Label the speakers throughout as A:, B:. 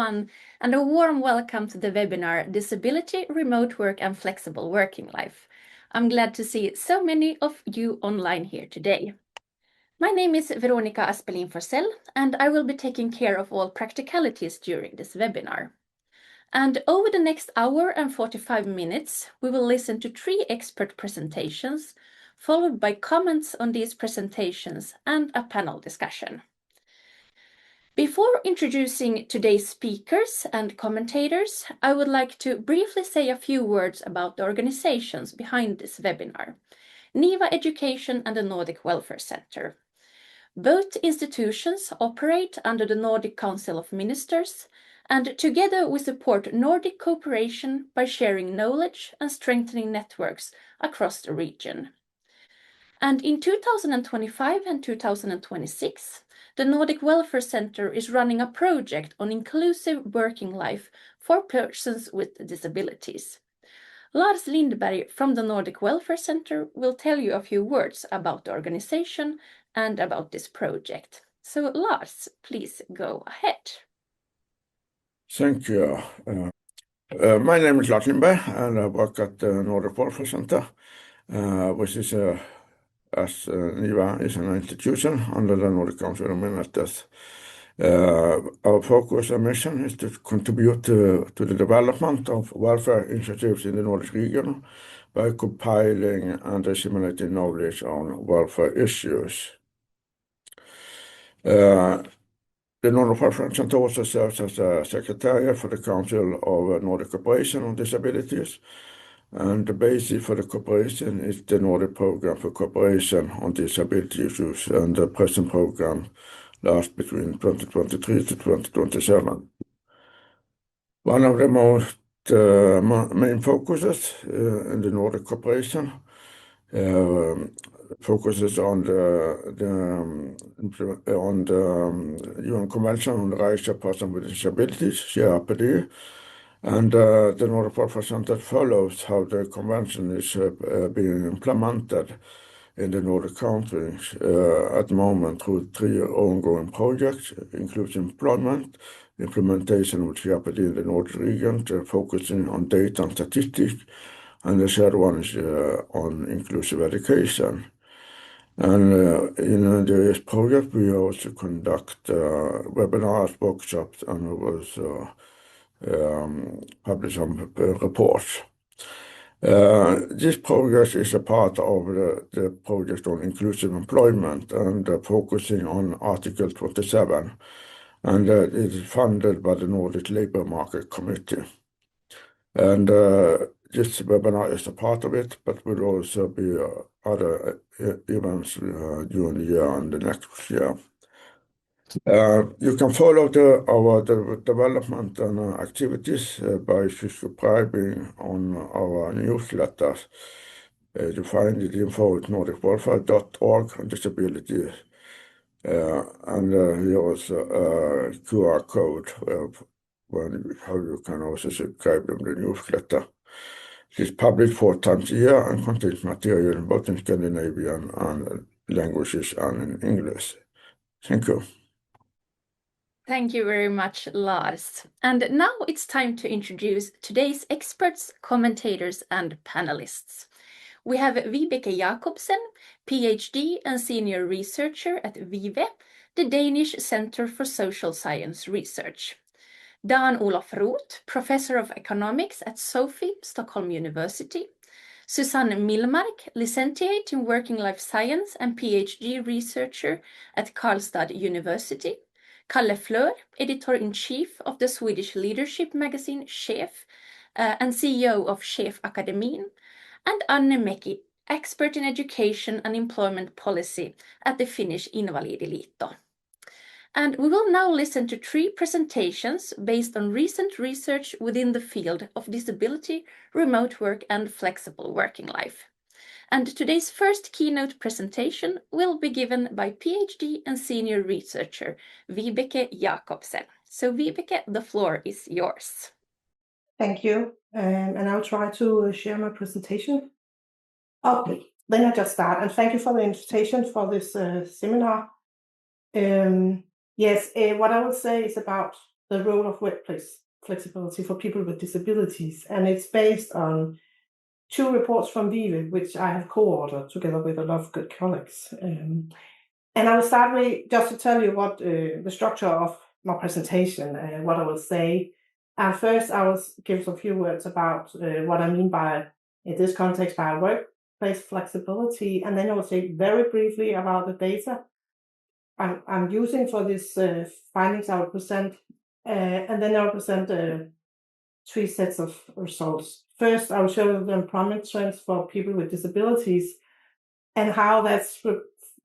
A: everyone, and a warm welcome to the webinar Disability, Remote Work and Flexible Working Life. I'm glad to see so many of you online here today. My name is Veronica Aspelin Forsell, and I will be taking care of all practicalities during this webinar. And over the next hour and 45 minutes, we will listen to 3 expert presentations, followed by comments on these presentations and a panel discussion. Before introducing today's speakers and commentators, I would like to briefly say a few words about the organizations behind this webinar, NIVA Education and the Nordic Welfare Center. Both institutions operate under the Nordic Council of Ministers, and together we support Nordic cooperation by sharing knowledge and strengthening networks across the region. And in 2025 and 2026, the Nordic Welfare Center is running a project on inclusive working life for persons with disabilities. Lars Lindberg from the Nordic Welfare Center will tell you a few words about the organization and about this project. So Lars, please go ahead.
B: Thank you. My name is Lars Lindberg, and I work at the Nordic Welfare Center, which is as NIVA is an institution under the Nordic Council of Ministers. Our focus and mission is to contribute to the development of welfare initiatives in the Nordic region by compiling and disseminating knowledge on welfare issues. The Nordic Welfare Center also serves as a secretariat for the Council of Nordic Cooperation on Disabilities. And the basis for the cooperation is the Nordic Program for Cooperation on Disability Issues, and the present program lasts between 2023 to 2027. One of the most main focuses in the Nordic cooperation focuses on the UN Convention on the Rights of Persons with Disabilities, CRPD. And the Nordic Welfare Center follows how the convention is being implemented in the Nordic countries at the moment through 3 ongoing projects, including employment, implementation of CRPD in the Nordic region, focusing on data and statistics, and the third one is on inclusive education. And in this project, we also conduct webinars, workshops, and also publish some reports. This project is a part of the project on inclusive employment and focusing on Article 27, and it is funded by the Nordic Labour Market Committee. And this webinar is a part of it, but will also be other events during the year and the next year. You can follow our development and activities by subscribing on our newsletters. You find the info at nordicwelfare.org on disability. And here also a QR code how you can also subscribe to the newsletter. It is published 4 times a year and contains material both in Scandinavian and languages and in English. Thank you.
A: Thank you very much, Lars. And now it's time to introduce today's experts, commentators, and panelists. We have Vibeke Jacobsen, PhD and Senior Researcher at VIVE, the Danish Center for Social Science Research. Dan Olof Roth, Professor of Economics at SOFI, Stockholm University. Susanne Millmark, Licentiate in Working Life Science and PhD Researcher at Karlstad University. Kalle Flör, Editor-in-Chief of the Swedish leadership magazine Chef and CEO of Chef Akademin, and Anne Mäki, expert in education and employment policy at the Finnish Invalidiliitto. And we will now listen to 3 presentations based on recent research within the field of disability, remote work, and flexible working life. And today's first keynote presentation will be given by PhD and Senior Researcher Vibeke Jacobsen. So Vibeke, the floor is yours.
C: Thank you. And I'll try to share my presentation. Okay, then I just start. And thank you for the invitation for this seminar. Yes, what I will say is about the role of workplace flexibility for people with disabilities, and it's based on 2 reports from Vive, which I have co-authored together with a lot of good colleagues. And I will start with just to tell you what the structure of my presentation, what I will say. And first, I will give a few words about what I mean by, in this context, by workplace flexibility, and then I will say very briefly about the data I'm using for this findings I will present, and then I'll present 3 sets of results. First, I will show the employment trends for people with disabilities and how that's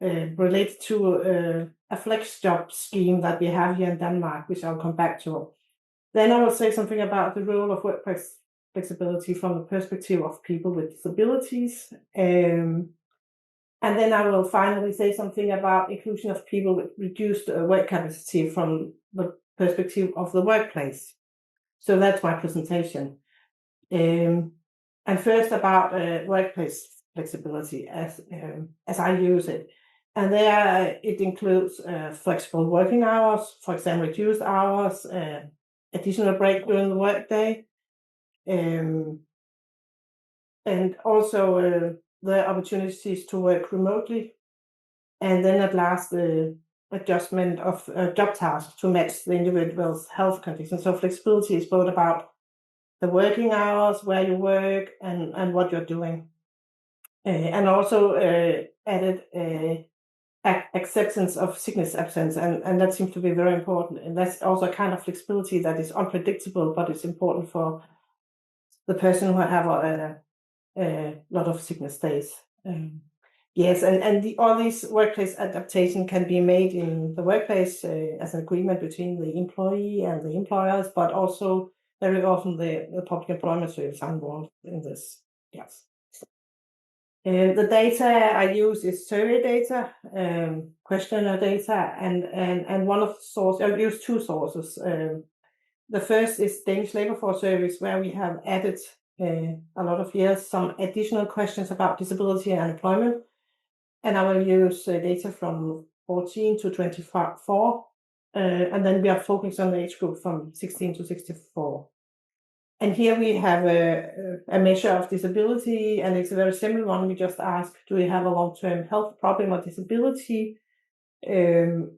C: related to a flex job scheme that we have here in Denmark, which I'll come back to. Then I will say something about the role of workplace flexibility from the perspective of people with disabilities. And then I will finally say something about inclusion of people with reduced work capacity from the perspective of the workplace. So that's my presentation. And first about workplace flexibility as I use it. And there it includes flexible working hours, for example, reduced hours, additional break during the workday, and also the opportunities to work remotely. And then at last, the adjustment of job tasks to match the individual's health conditions. So flexibility is both about the working hours, where you work, and what you're doing. And also added acceptance of sickness absence, and that seems to be very important. And that's also a kind of flexibility that is unpredictable, but it's important for the person who have a lot of sickness days. Yes, and all these workplace adaptation can be made in the workplace as an agreement between the employee and the employers, but also very often the public employment service are involved in this. Yes. The data I use is survey data, questionnaire data, and one of the sources, I use 2 sources. The first is Danish Labour Force Service, where we have added a lot of years some additional questions about disability and employment. And I will use data from 14 to 24, and then we are focused on the age group from 16 to 64. And here we have a measure of disability, and it's a very simple one. We just ask, do you have a long-term health problem or disability? And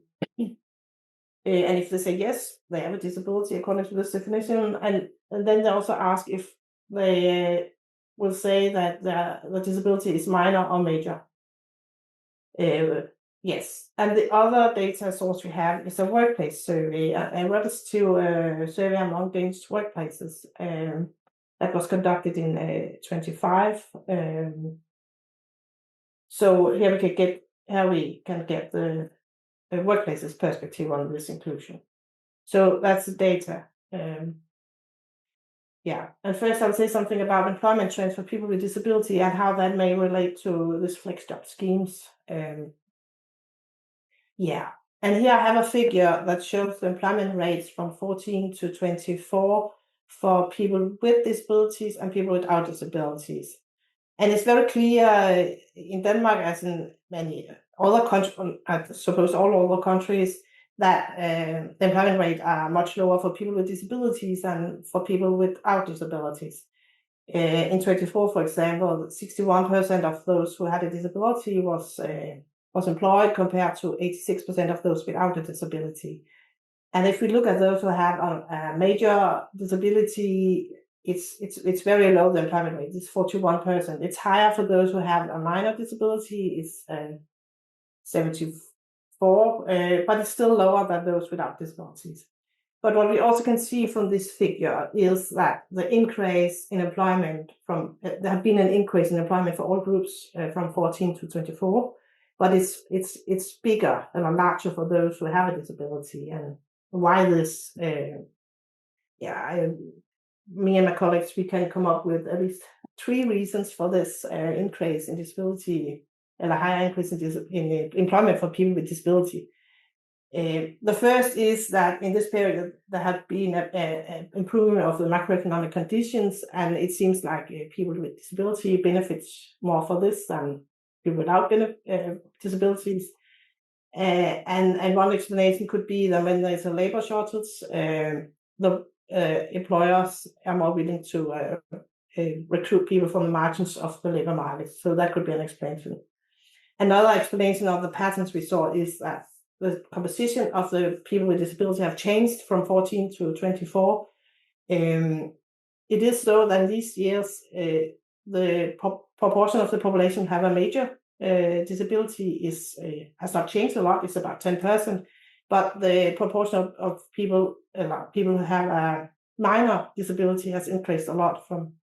C: if they say yes, they have a disability according to this definition. And then they also ask if they will say that the disability is minor or major. Yes, and the other data source we have is a workplace survey, a representative survey among Danish workplaces that was conducted in 25. So here we can get the workplace's perspective on this inclusion. So that's the data. Yeah, and first I'll say something about employment trends for people with disability and how that may relate to this flex job schemes. Yeah, and here I have a figure that shows the employment rates from 14 to 24 for people with disabilities and people without disabilities. And it's very clear in Denmark, as in many other countries, I suppose all other countries, that the employment rate are much lower for people with disabilities than for people without disabilities. In 24, for example, 61% of those who had a disability was employed, compared to 86% of those without a disability. And if we look at those who have a major disability, it's very low, the employment rate. It's 41%. It's higher for those who have a minor disability. It's 74, but it's still lower than those without disabilities. But what we also can see from this figure is that the increase in employment there have been an increase in employment for all groups from 14 to 24, but it's bigger and larger for those who have a disability. And why this? Me and my colleagues, we can come up with at least 3 reasons for this increase in disability, and a higher increase in employment for people with disability. The first is that in this period there had been an improvement of the macroeconomic conditions, and it seems like people with disability benefits more for this than people without disabilities. And one explanation could be that when there's a labor shortage, the employers are more willing to recruit people from the margins of the labor market. So that could be an explanation. Another explanation of the patterns we saw is that the composition of the people with disability have changed from 14 to 24. It is so that in these years, the proportion of the population have a major disability has not changed a lot. It's about 10%, but the proportion of people who have a minor disability has increased a lot from,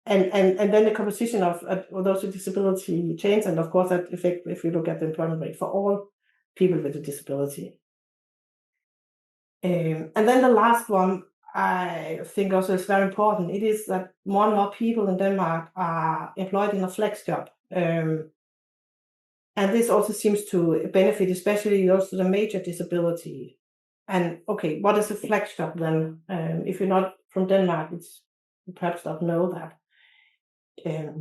C: and then the composition of those with disability change, and of course that affects if you look at the employment rate for all people with a disability. And then the last one I think also is very important. It is that more and more people in Denmark are employed in a flex job. And this also seems to benefit especially those with a major disability. And okay, what is a flex job then? If you're not from Denmark, you perhaps don't know that.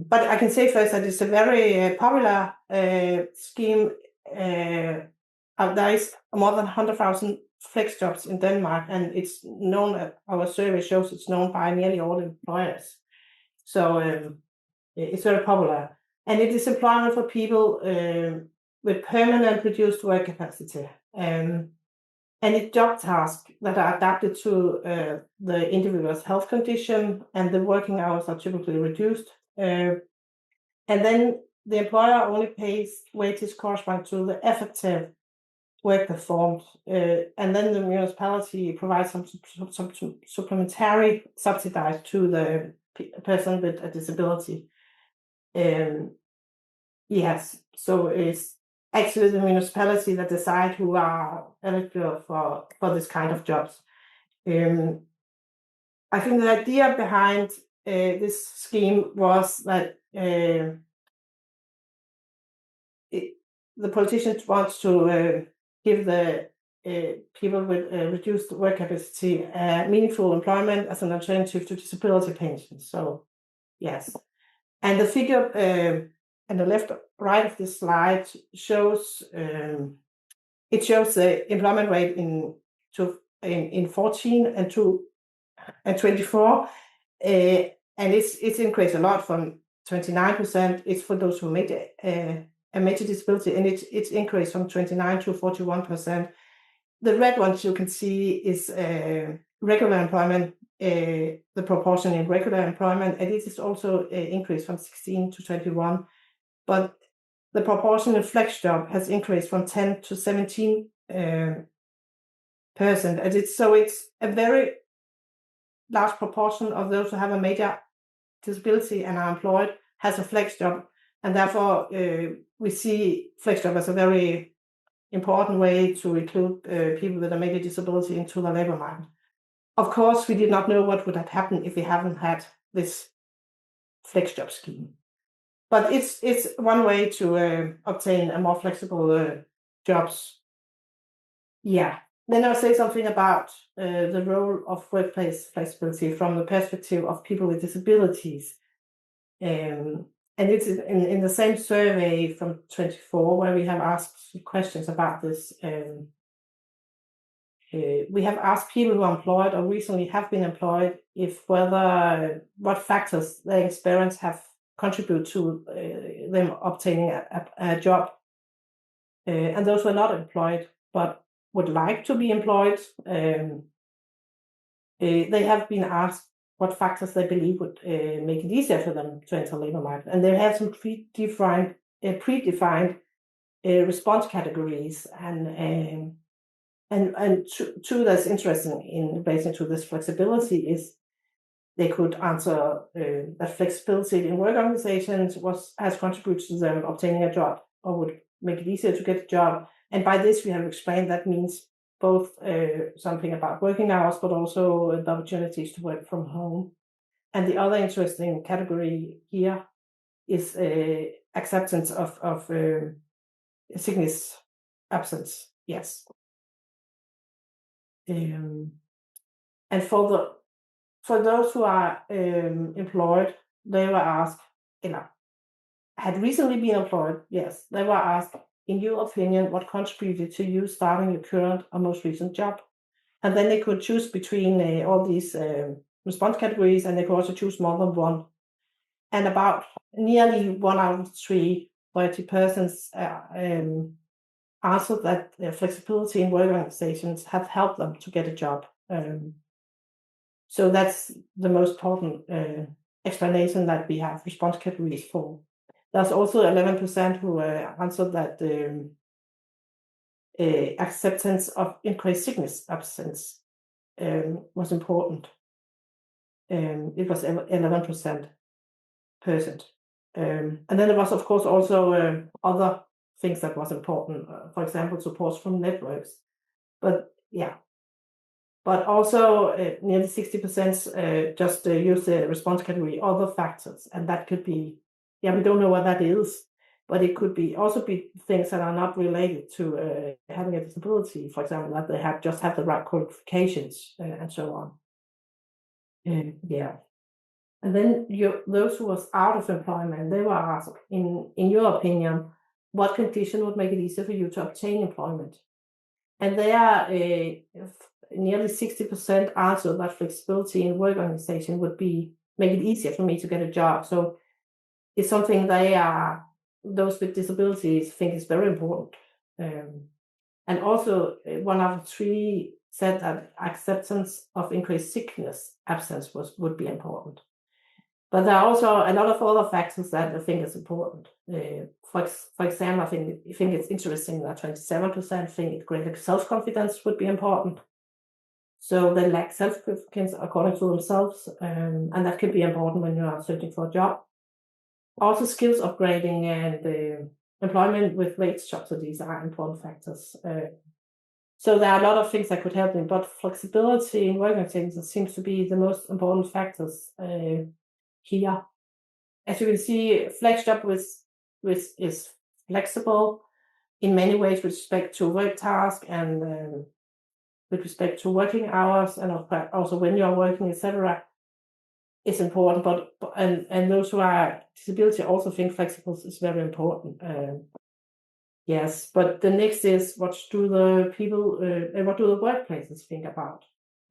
C: But I can say first that it's a very popular scheme. There is more than 100,000 flex jobs in Denmark, and it's known, our survey shows it's known by nearly all employers. So it's very popular. And it is employment for people with permanent reduced work capacity. And it's job tasks that are adapted to the individual's health condition, and the working hours are typically reduced. And then the employer only pays wages corresponding to the effective work performed, and then the municipality provides some supplementary subsidies to the person with a disability. Yes, so it's actually the municipality that decide who are eligible for this kind of jobs. I think the idea behind this scheme was that the politicians want to give the people with reduced work capacity meaningful employment as an alternative to disability pensions. So yes, and the figure on the left right of this slide shows it shows the employment rate in 14 and 24, and it's increased a lot from 29%. It's for those who made a major disability, and it's increased from 29 to 41%. The red ones you can see is regular employment, the proportion in regular employment, and it is also increased from 16 to 21. But the proportion in flex job has increased from 10 to 17%, and it's a very large proportion of those who have a major disability and are employed has a flex job, and therefore we see flex job as a very important way to include people with a major disability into the labor market. Of course, we did not know what would have happened if we haven't had this flex job scheme. But it's one way to obtain a more flexible jobs. Yeah. Then I'll say something about the role of workplace flexibility from the perspective of people with disabilities. And it's in the same survey from 24 where we have asked questions about this. We have asked people who are employed or recently have been employed what factors their experience have contributed to them obtaining a job. And those who are not employed but would like to be employed, they have been asked what factors they believe would make it easier for them to enter the labor market. And they have some predefined response categories, and two that's interesting in relation to this flexibility is they could answer that flexibility in work organizations has contributed to them obtaining a job or would make it easier to get a job. And by this, we have explained that means both something about working hours, but also the opportunities to work from home. And the other interesting category here is acceptance of sickness absence. Yes. And for those who are employed, they were asked, had recently been employed, yes, they were asked, in your opinion, what contributed to you starting your current or most recent job? And then they could choose between all these response categories, and they could also choose more than one. And about nearly 1 out of 3, 30% answered that flexibility in work organizations have helped them to get a job. So that's the most important explanation that we have response categories for. There's also 11% who answered that acceptance of increased sickness absence was important. It was 11%. And then there was, of course, also other things that was important. For example, support from networks. But yeah, but also nearly 60% just use the response category other factors, and that could be, yeah, we don't know what that is, but it could be also be things that are not related to having a disability. For example, that they just have the right qualifications and so on. Yeah. And then those who was out of employment, they were asked, in your opinion, what condition would make it easier for you to obtain employment? And they are nearly 60% answered that flexibility in work organization would make it easier for me to get a job. So it's something those with disabilities think is very important. And also 1 out of 3 said that acceptance of increased sickness absence would be important. But there are also a lot of other factors that I think is important. For example, I think it's interesting that 27% think greater self-confidence would be important. So they lack self-confidence according to themselves, and that could be important when you are searching for a job. Also, skills upgrading and employment with wage subsidies are important factors. So there are a lot of things that could help them, but flexibility in working things seems to be the most important factors here. As you can see, FlexJob is flexible in many ways with respect to work task and with respect to working hours, and also when you are working, etc. It's important, but those who are disability also think flexible is very important. Yes, but the next is what do the workplaces think about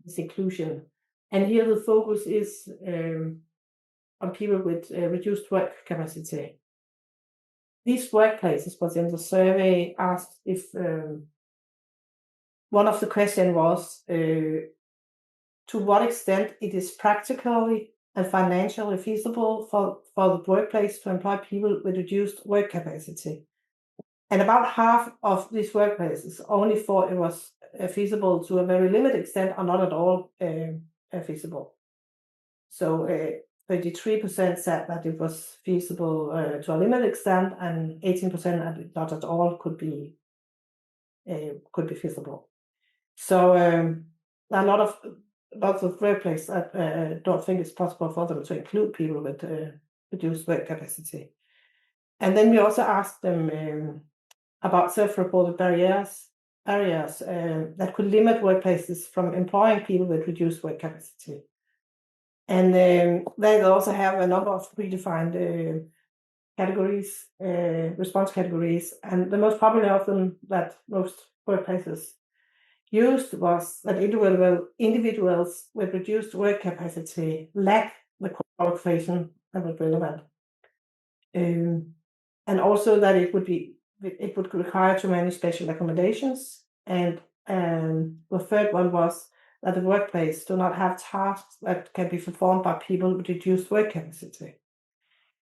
C: this inclusion? And here the focus is on people with reduced work capacity. These workplaces was in the survey asked if one of the questions was to what extent it is practically and financially feasible for the workplace to employ people with reduced work capacity. And about half of these workplaces only thought it was feasible to a very limited extent or not at all feasible. So 33% said that it was feasible to a limited extent, and 18% that not at all could be feasible. So a lot of workplaces that don't think it's possible for them to include people with reduced work capacity. And then we also asked them about self-reported barriers that could limit workplaces from employing people with reduced work capacity. And they also have a number of predefined categories, response categories, and the most popular of them that most workplaces used was that individuals with reduced work capacity lack the qualification that was relevant, and also that it would require too many special accommodations. And the third one was that the workplace do not have tasks that can be performed by people with reduced work capacity.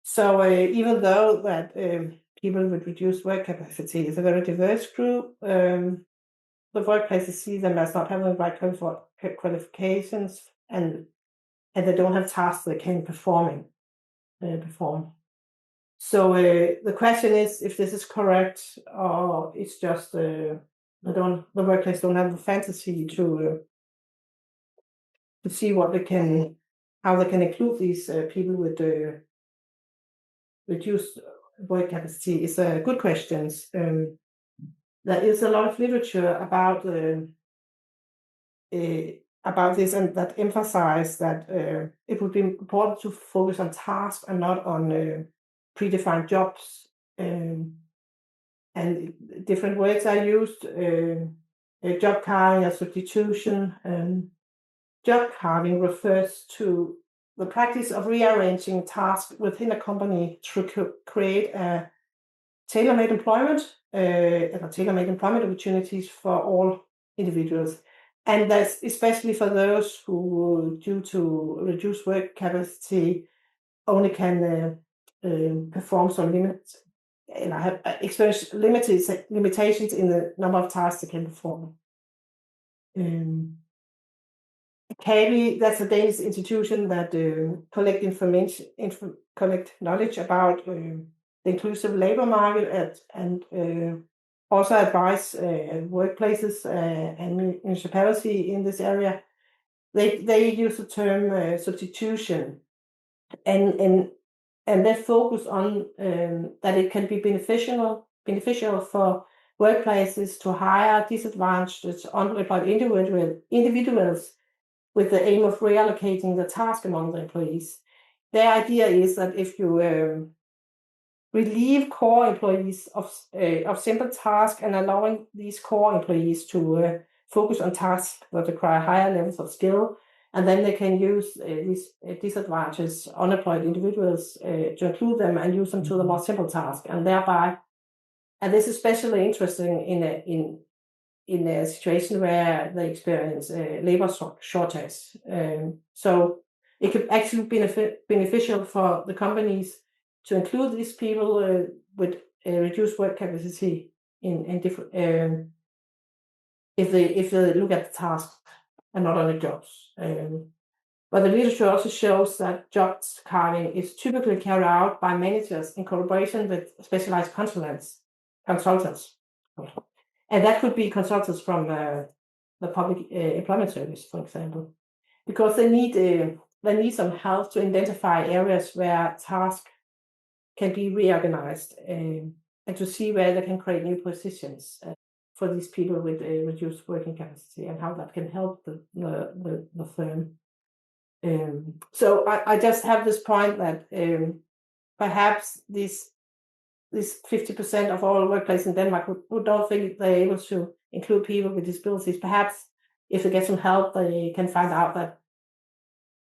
C: So even though that people with reduced work capacity is a very diverse group, the workplaces see them as not having the right qualifications, and they don't have tasks they can perform. So the question is if this is correct, or it's just the workplace don't have the fantasy to see how they can include these people with reduced work capacity. Is a good question. There is a lot of literature about this, and that emphasize that it would be important to focus on tasks and not on predefined jobs, and different words are used, job carving or substitution. Job carving refers to the practice of rearranging tasks within a company to create a tailor-made employment opportunities for all individuals. And that's especially for those who, due to reduced work capacity, only can perform some limits and have experienced limitations in the number of tasks they can perform. CABI, that's a Danish institution that collect information, collect knowledge about the inclusive labor market and also advise workplaces and municipality in this area. They use the term substitution, and they focus on that it can be beneficial for workplaces to hire disadvantaged unemployed individuals with the aim of reallocating the task among the employees. Their idea is that if you relieve core employees of simple tasks and allowing these core employees to focus on tasks that require higher levels of skill, and then they can use these disadvantaged unemployed individuals to include them and use them to the more simple tasks, and thereby, and this is especially interesting in a situation where they experience labor shortage. So it could actually be beneficial for the companies to include these people with reduced work capacity in different if they look at the task and not on the jobs. But the literature also shows that job carving is typically carried out by managers in collaboration with specialized consultants. And that could be consultants from the public employment service, for example, because they need some help to identify areas where tasks can be reorganized and to see where they can create new positions for these people with a reduced working capacity and how that can help the firm. So I just have this point that perhaps this 50% of all workplaces in Denmark who don't think they're able to include people with disabilities. Perhaps if they get some help, they can find out that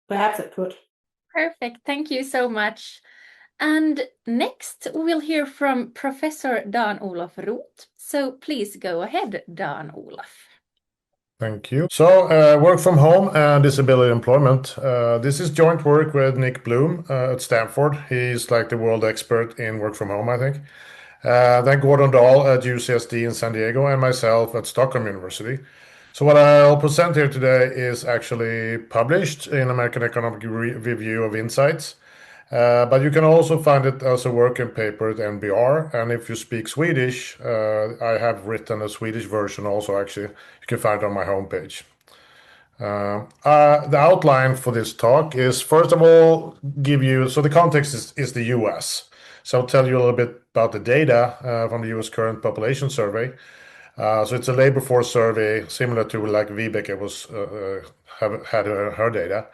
C: perhaps it could.
A: Perfect. Thank you so much. And next, we'll hear from Professor Dan Olof Roth. So please go ahead, Dan Olof.
D: Thank you. So, work from home and disability employment. This is joint work with Nick Bloom at Stanford. He's like the world expert in work from home, I think. Then Gordon Dahl at UCSD in San Diego, and myself at Stockholm University. So what I'll present here today is actually published in American Economic Review of Insights. But you can also find it as a working paper at NBR. And if you speak Swedish, I have written a Swedish version also, actually. You can find it on my homepage. The outline for this talk is, first of all, so the context is the US. So I'll tell you a little bit about the data from the US current population survey. So it's a labor force survey similar to like Vibeke had her data.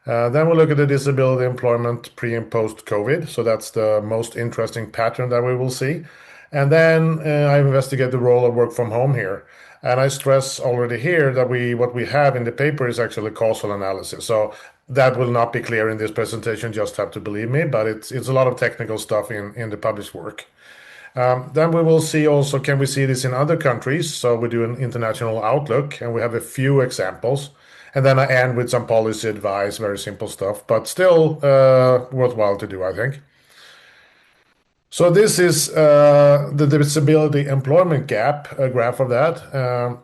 D: Then we'll look at the disability employment pre and post COVID. So that's the most interesting pattern that we will see. And then I investigate the role of work from home here. And I stress already here that what we have in the paper is actually causal analysis. So that will not be clear in this presentation, just have to believe me, but it's a lot of technical stuff in the published work. Then we will see also, can we see this in other countries? So we do an international outlook, and we have a few examples. And then I end with some policy advice, very simple stuff, but still worthwhile to do, I think. So this is the disability employment gap, a graph of that.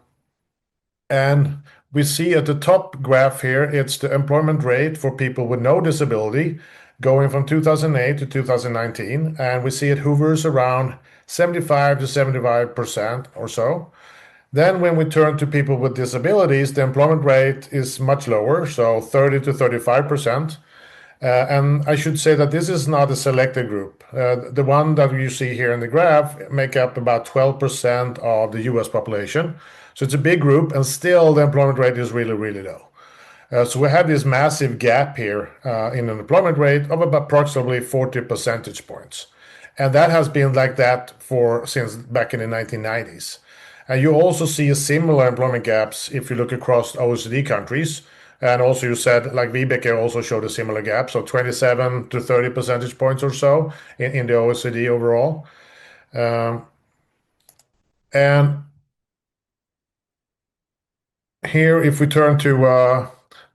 D: And we see at the top graph here, it's the employment rate for people with no disability going from 2008 to 2019. And we see it hovers around 75 to 75% or so. Then when we turn to people with disabilities, the employment rate is much lower, so 30 to 35%. And I should say that this is not a selected group. The one that you see here in the graph make up about 12% of the US population. So it's a big group, and still the employment rate is really, really low. So we have this massive gap here in an employment rate of about approximately 40 percentage points. And that has been like that since back in the 1990s. And you also see a similar employment gaps if you look across OECD countries. And also you said, like Vibeke also showed a similar gap, so 27 to 30 percentage points or so in the OECD overall. And here, if we turn to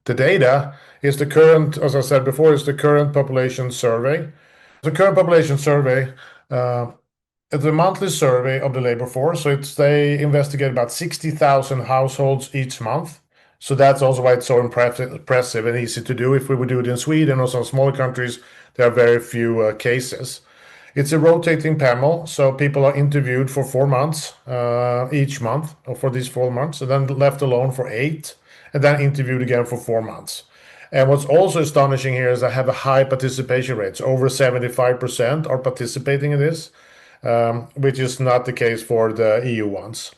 D: the data, is the current, as I said before, is the current population survey. The current population survey, it's a monthly survey of the labor force. So they investigate about 60,000 households each month. So that's also why it's so impressive and easy to do. If we would do it in Sweden or some smaller countries, there are very few cases. It's a rotating panel, so people are interviewed for 4 months each month, or for these 4 months, and then left alone for 8, and then interviewed again for 4 months. And what's also astonishing here is I have a high participation rate. So over 75% are participating in this, which is not the case for the EU ones.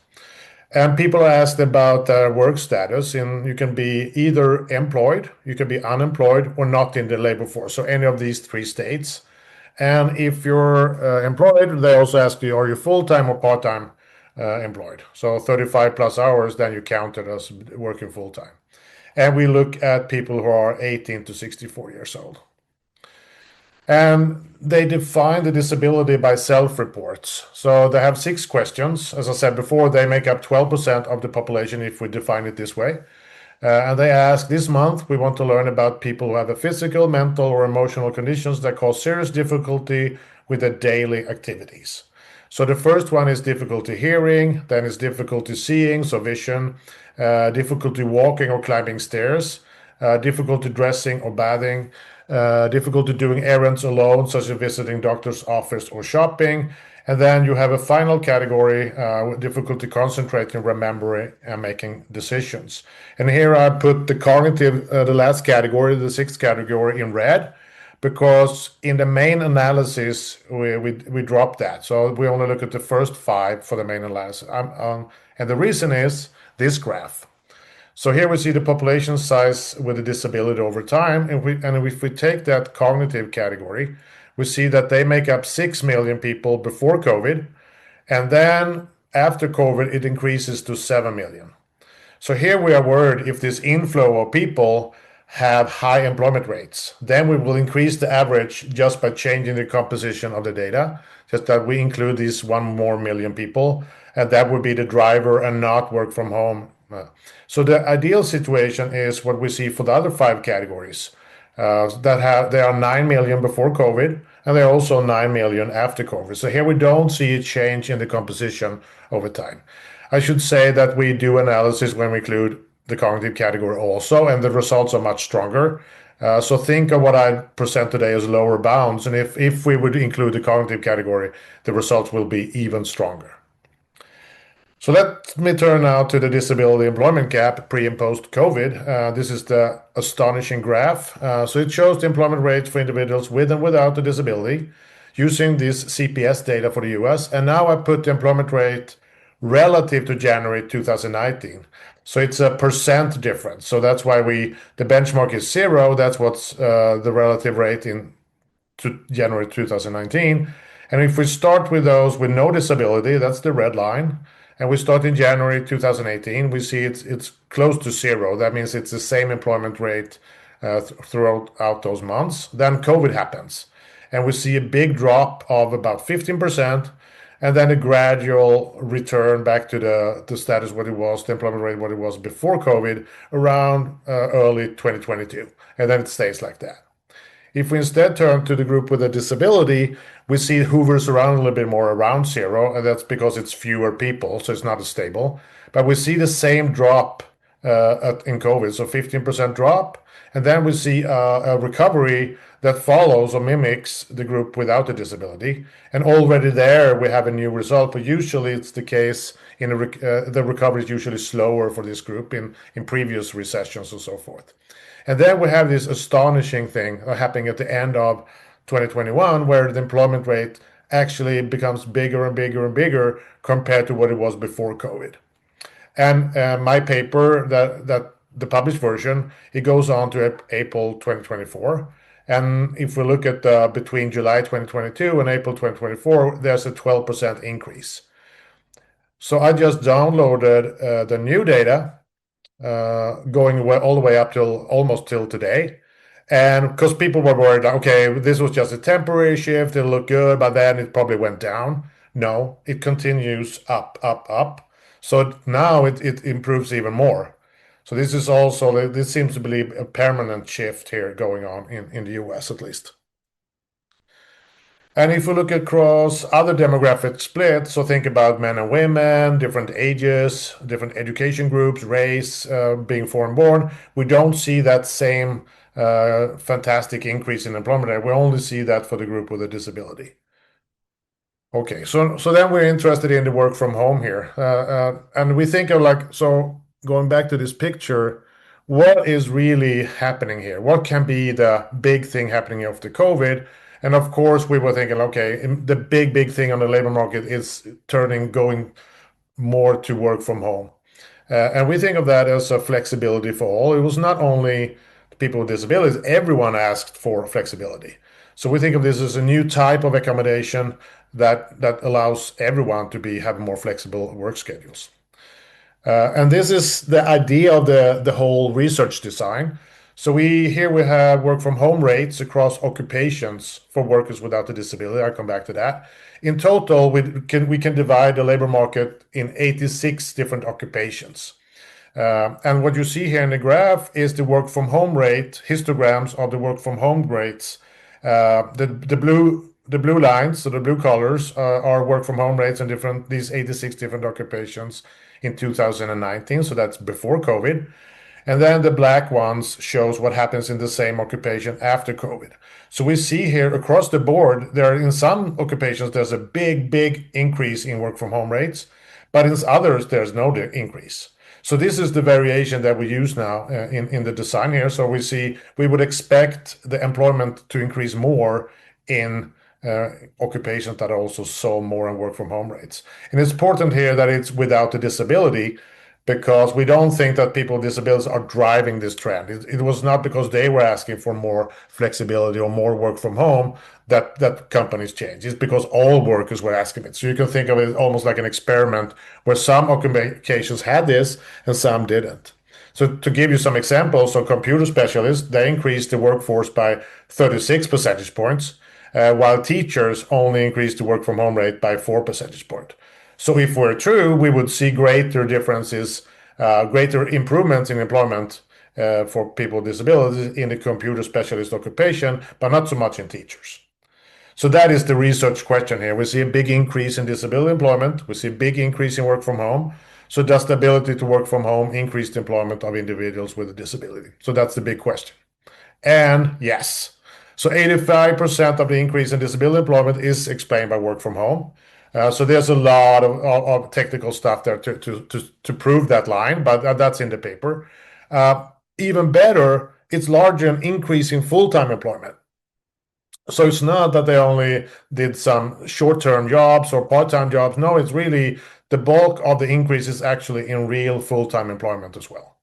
D: And people are asked about their work status, and you can be either employed, you can be unemployed, or not in the labor force. So any of these 3 states. And if you're employed, they also ask you, are you full-time or part-time employed? So 35 plus hours, then you count it as working full-time. And we look at people who are 18 to 64 years old. And they define the disability by self-reports. So they have 6 questions. As I said before, they make up 12% of the population if we define it this way. And they ask, this month we want to learn about people who have a physical, mental, or emotional conditions that cause serious difficulty with their daily activities. So the first one is difficulty hearing, then is difficulty seeing, so vision, difficulty walking or climbing stairs, difficulty dressing or bathing, difficulty doing errands alone, such as visiting doctor's office or shopping. And then you have a final category, difficulty concentrating, remembering, and making decisions. And here I put the cognitive, the last category, the 6th category, in red, because in the main analysis, we dropped that. So we only look at the first 5 for the main analysis. And the reason is this graph. So here we see the population size with a disability over time. And if we take that cognitive category, we see that they make up 6 million people before COVID. And then after COVID, it increases to 7 million. So here we are worried if this inflow of people have high employment rates, then we will increase the average just by changing the composition of the data, just that we include these 1 more million people, and that would be the driver and not work from home. So the ideal situation is what we see for the other 5 categories. There are 9 million before COVID, and there are also 9 million after COVID. So here we don't see a change in the composition over time. I should say that we do analysis when we include the cognitive category also, and the results are much stronger. So think of what I present today as lower bounds, and if we would include the cognitive category, the results will be even stronger. So let me turn now to the disability employment gap pre and post COVID. This is the astonishing graph. So it shows the employment rates for individuals with and without a disability using this CPS data for the US. And now I put the employment rate relative to January 2019. So it's a percent difference. So that's why the benchmark is 0. That's what's the relative rate to January 2019. And if we start with those with no disability, that's the red line, and we start in January 2018, we see it's close to 0. That means it's the same employment rate throughout those months. Then COVID happens, and we see a big drop of about 15%, and then a gradual return back to the status what it was, the employment rate what it was before COVID, around early 2022, and then it stays like that. If we instead turn to the group with a disability, we see it hovers around a little bit more around 0, and that's because it's fewer people, so it's not as stable. But we see the same drop in COVID, so 15% drop, and then we see a recovery that follows or mimics the group without a disability. And already there we have a new result, but usually it's the case the recovery is usually slower for this group in previous recessions and so forth. And then we have this astonishing thing happening at the end of 2021, where the employment rate actually becomes bigger and bigger and bigger compared to what it was before COVID. And my paper, that the published version, it goes on to April 2024. And if we look at between July 2022 and April 2024, there's a 12% increase. So I just downloaded the new data going all the way up till almost till today. And because people were worried, okay, this was just a temporary shift, it'll look good, but then it probably went down. No, it continues up, up, up. So now it improves even more. So this is also, this seems to be a permanent shift here going on in the US at least. And if we look across other demographic splits, so think about men and women, different ages, different education groups, race, being foreign born, we don't see that same fantastic increase in employment rate. We only see that for the group with a disability. Okay, so then we're interested in the work from home here. And we think of like, so going back to this picture, what is really happening here? What can be the big thing happening after COVID? And of course, we were thinking, okay, the big thing on the labor market is going more to work from home. And we think of that as a flexibility for all. It was not only people with disabilities, everyone asked for flexibility. So we think of this as a new type of accommodation that allows everyone to have more flexible work schedules. And this is the idea of the whole research design. So here we have work from home rates across occupations for workers without a disability. I'll come back to that. In total, we can divide the labor market in 86 different occupations. And what you see here in the graph is the work from home rate, histograms of the work from home rates. The blue lines, so the blue colors, are work from home rates in these 86 different occupations in 2019. So that's before COVID. And then the black ones shows what happens in the same occupation after COVID. So we see here across the board, in some occupations, there's a big increase in work from home rates, but in others, there's no increase. So this is the variation that we use now in the design here. So we would expect the employment to increase more in occupations that also saw more and work from home rates. And it's important here that it's without a disability, because we don't think that people with disabilities are driving this trend. It was not because they were asking for more flexibility or more work from home that companies changed. It's because all workers were asking it. So you can think of it almost like an experiment where some occupations had this and some didn't. So to give you some examples, so computer specialists, they increased the workforce by 36 percentage points, while teachers only increased the work from home rate by 4 percentage points. So if we're true, we would see greater differences, greater improvements in employment for people with disabilities in the computer specialist occupation, but not so much in teachers. So that is the research question here. We see a big increase in disability employment. We see a big increase in work from home. So does the ability to work from home increase the employment of individuals with a disability? So that's the big question. And yes. So 85% of the increase in disability employment is explained by work from home. So there's a lot of technical stuff there to prove that line, but that's in the paper. Even better, it's larger an increase in full-time employment. So it's not that they only did some short-term jobs or part-time jobs. No, it's really the bulk of the increase is actually in real full-time employment as well.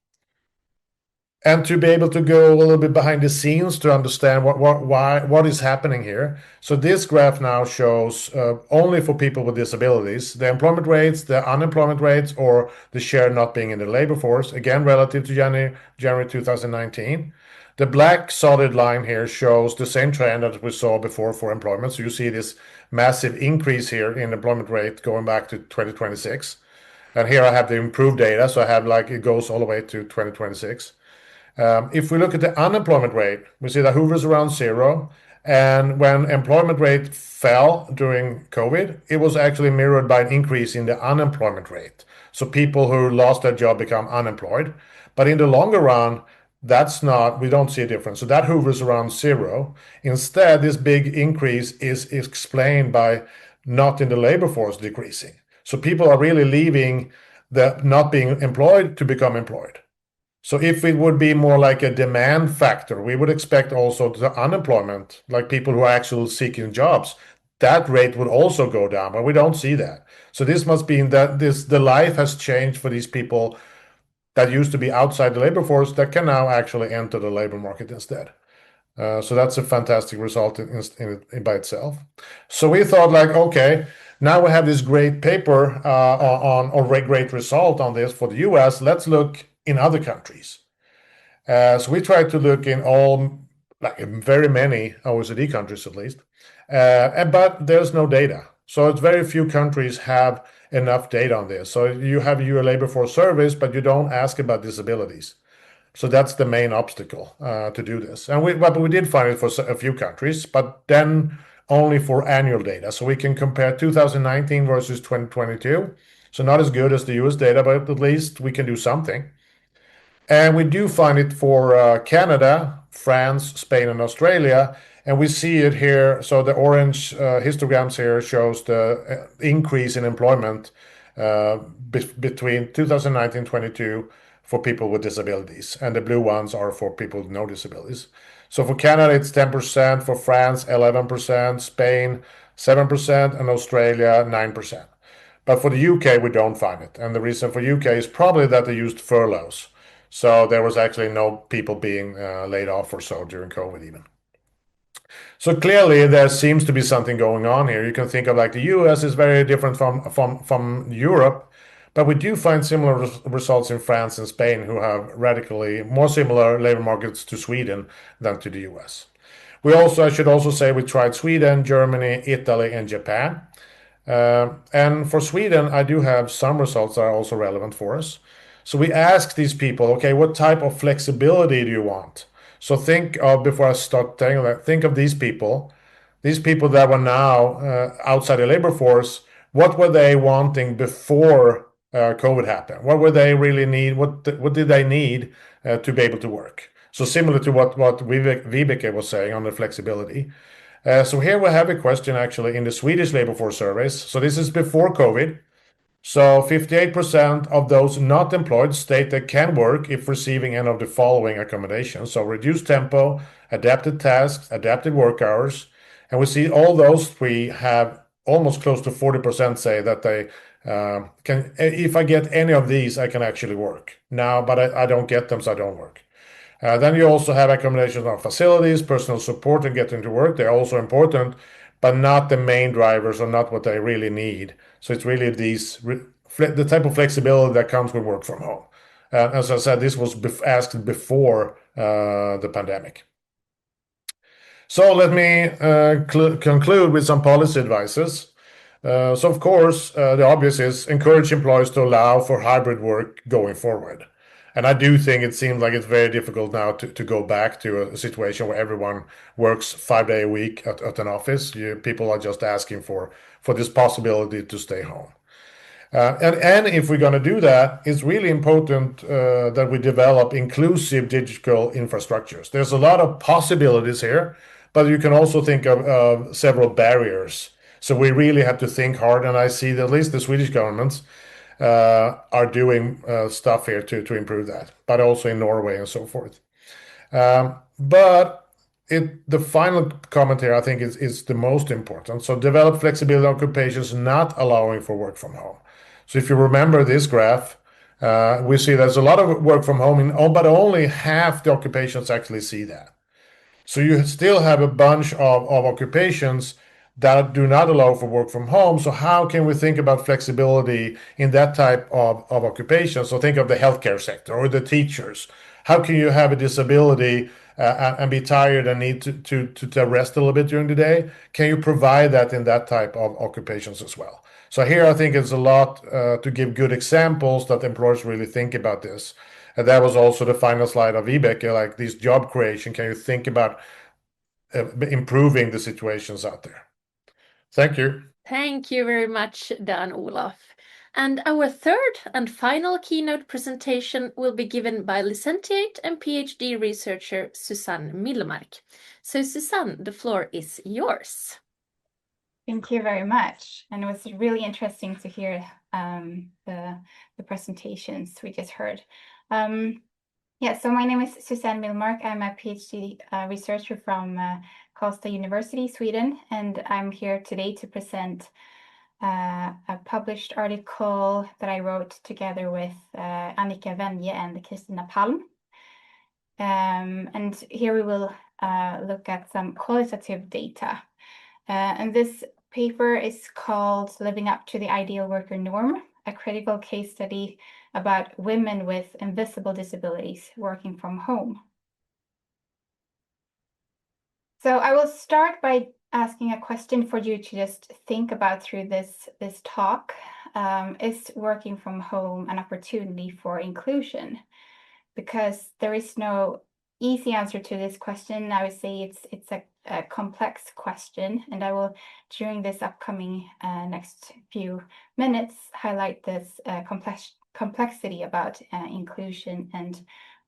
D: And to be able to go a little bit behind the scenes to understand what is happening here. So this graph now shows only for people with disabilities, the employment rates, the unemployment rates, or the share not being in the labor force, again, relative to January 2019. The black solid line here shows the same trend that we saw before for employment. So you see this massive increase here in employment rate going back to 2026. And here I have the improved data. So I have it goes all the way to 2026. If we look at the unemployment rate, we see that hovers around zero. And when employment rate fell during COVID, it was actually mirrored by an increase in the unemployment rate. So people who lost their job become unemployed. But in the longer run, we don't see a difference. So that hovers around zero. Instead, this big increase is explained by not in the labor force decreasing. So people are really leaving the not being employed to become employed. So if it would be more like a demand factor, we would expect also the unemployment, like people who are actually seeking jobs, that rate would also go down, but we don't see that. So this must be that the life has changed for these people that used to be outside the labor force that can now actually enter the labor market instead. So that's a fantastic result by itself. So we thought like, okay, now we have this great paper or great result on this for the US. Let's look in other countries. So we tried to look in all, like in very many OECD countries at least, but there's no data. So it's very few countries have enough data on this. So you have your labor force surveys, but you don't ask about disabilities. So that's the main obstacle to do this. But we did find it for a few countries, but then only for annual data. So we can compare 2019 versus 2022. So not as good as the US data, but at least we can do something. And we do find it for Canada, France, Spain, and Australia. And we see it here. So the orange histograms here shows the increase in employment between 2019-22 for people with disabilities. And the blue ones are for people with no disabilities. So for Canada, it's 10%, for France, 11%, Spain, 7%, and Australia, 9%. But for the UK, we don't find it. And the reason for UK is probably that they used furloughs. So there was actually no people being laid off or so during COVID even. So clearly there seems to be something going on here. You can think of like the US is very different from Europe, but we do find similar results in France and Spain, who have radically more similar labor markets to Sweden than to the US. I should also say we tried Sweden, Germany, Italy, and Japan. And for Sweden, I do have some results that are also relevant for us. So we asked these people, okay, what type of flexibility do you want? So think of, before I start telling that, think of these people that were now outside the labor force. What were they wanting before COVID happened? What were they really need? What did they need to be able to work? So similar to what Vibeke was saying on the flexibility. So here we have a question actually in the Swedish labor force surveys. So this is before COVID. So 58% of those not employed state they can work if receiving any of the following accommodations. So reduced tempo, adapted tasks, adapted work hours. And we see all those three have almost close to 40% say that they can, if I get any of these, I can actually work. Now, but I don't get them, so I don't work. Then you also have accommodations on facilities, personal support, and getting to work. They're also important, but not the main drivers or not what they really need. So it's really the type of flexibility that comes with work from home. As I said, this was asked before the pandemic. So let me conclude with some policy advices. So of course, the obvious is encourage employers to allow for hybrid work going forward. And I do think it seems like it's very difficult now to go back to a situation where everyone works 5 days a week at an office. People are just asking for this possibility to stay home. And if we're going to do that, it's really important that we develop inclusive digital infrastructures. There's a lot of possibilities here, but you can also think of several barriers. So we really have to think hard, and I see that at least the Swedish governments are doing stuff here to improve that, but also in Norway and so forth. But the final comment here, I think, is the most important. So develop flexibility occupations not allowing for work from home. So if you remember this graph, we see there's a lot of work from home, but only half the occupations actually see that. So you still have a bunch of occupations that do not allow for work from home. So how can we think about flexibility in that type of occupation? So think of the healthcare sector or the teachers. How can you have a disability and be tired and need to rest a little bit during the day? Can you provide that in that type of occupations as well? So here I think it's a lot to give good examples that employers really think about this. And that was also the final slide of Vibeke, like this job creation. Can you think about improving the situations out there? Thank you.
A: Thank you very much, Dan Olof. And our third and final keynote presentation will be given by licentiate and PhD researcher Susanne Millmark. So Susanne, the floor is yours.
E: Thank you very much. And it was really interesting to hear the presentations we just heard. So my name is Susanne Millmark. I'm a PhD researcher from Karlstad University, Sweden, and I'm here today to present a published article that I wrote together with Annika Venje and Kristina Palm. And here we will look at some qualitative data. And this paper is called Living Up to the Ideal Worker Norm, a critical case study about women with invisible disabilities working from home. So I will start by asking a question for you to just think about through this talk. Is working from home an opportunity for inclusion? Because there is no easy answer to this question. I would say it's a complex question, and I will, during this upcoming next few minutes, highlight this complexity about inclusion and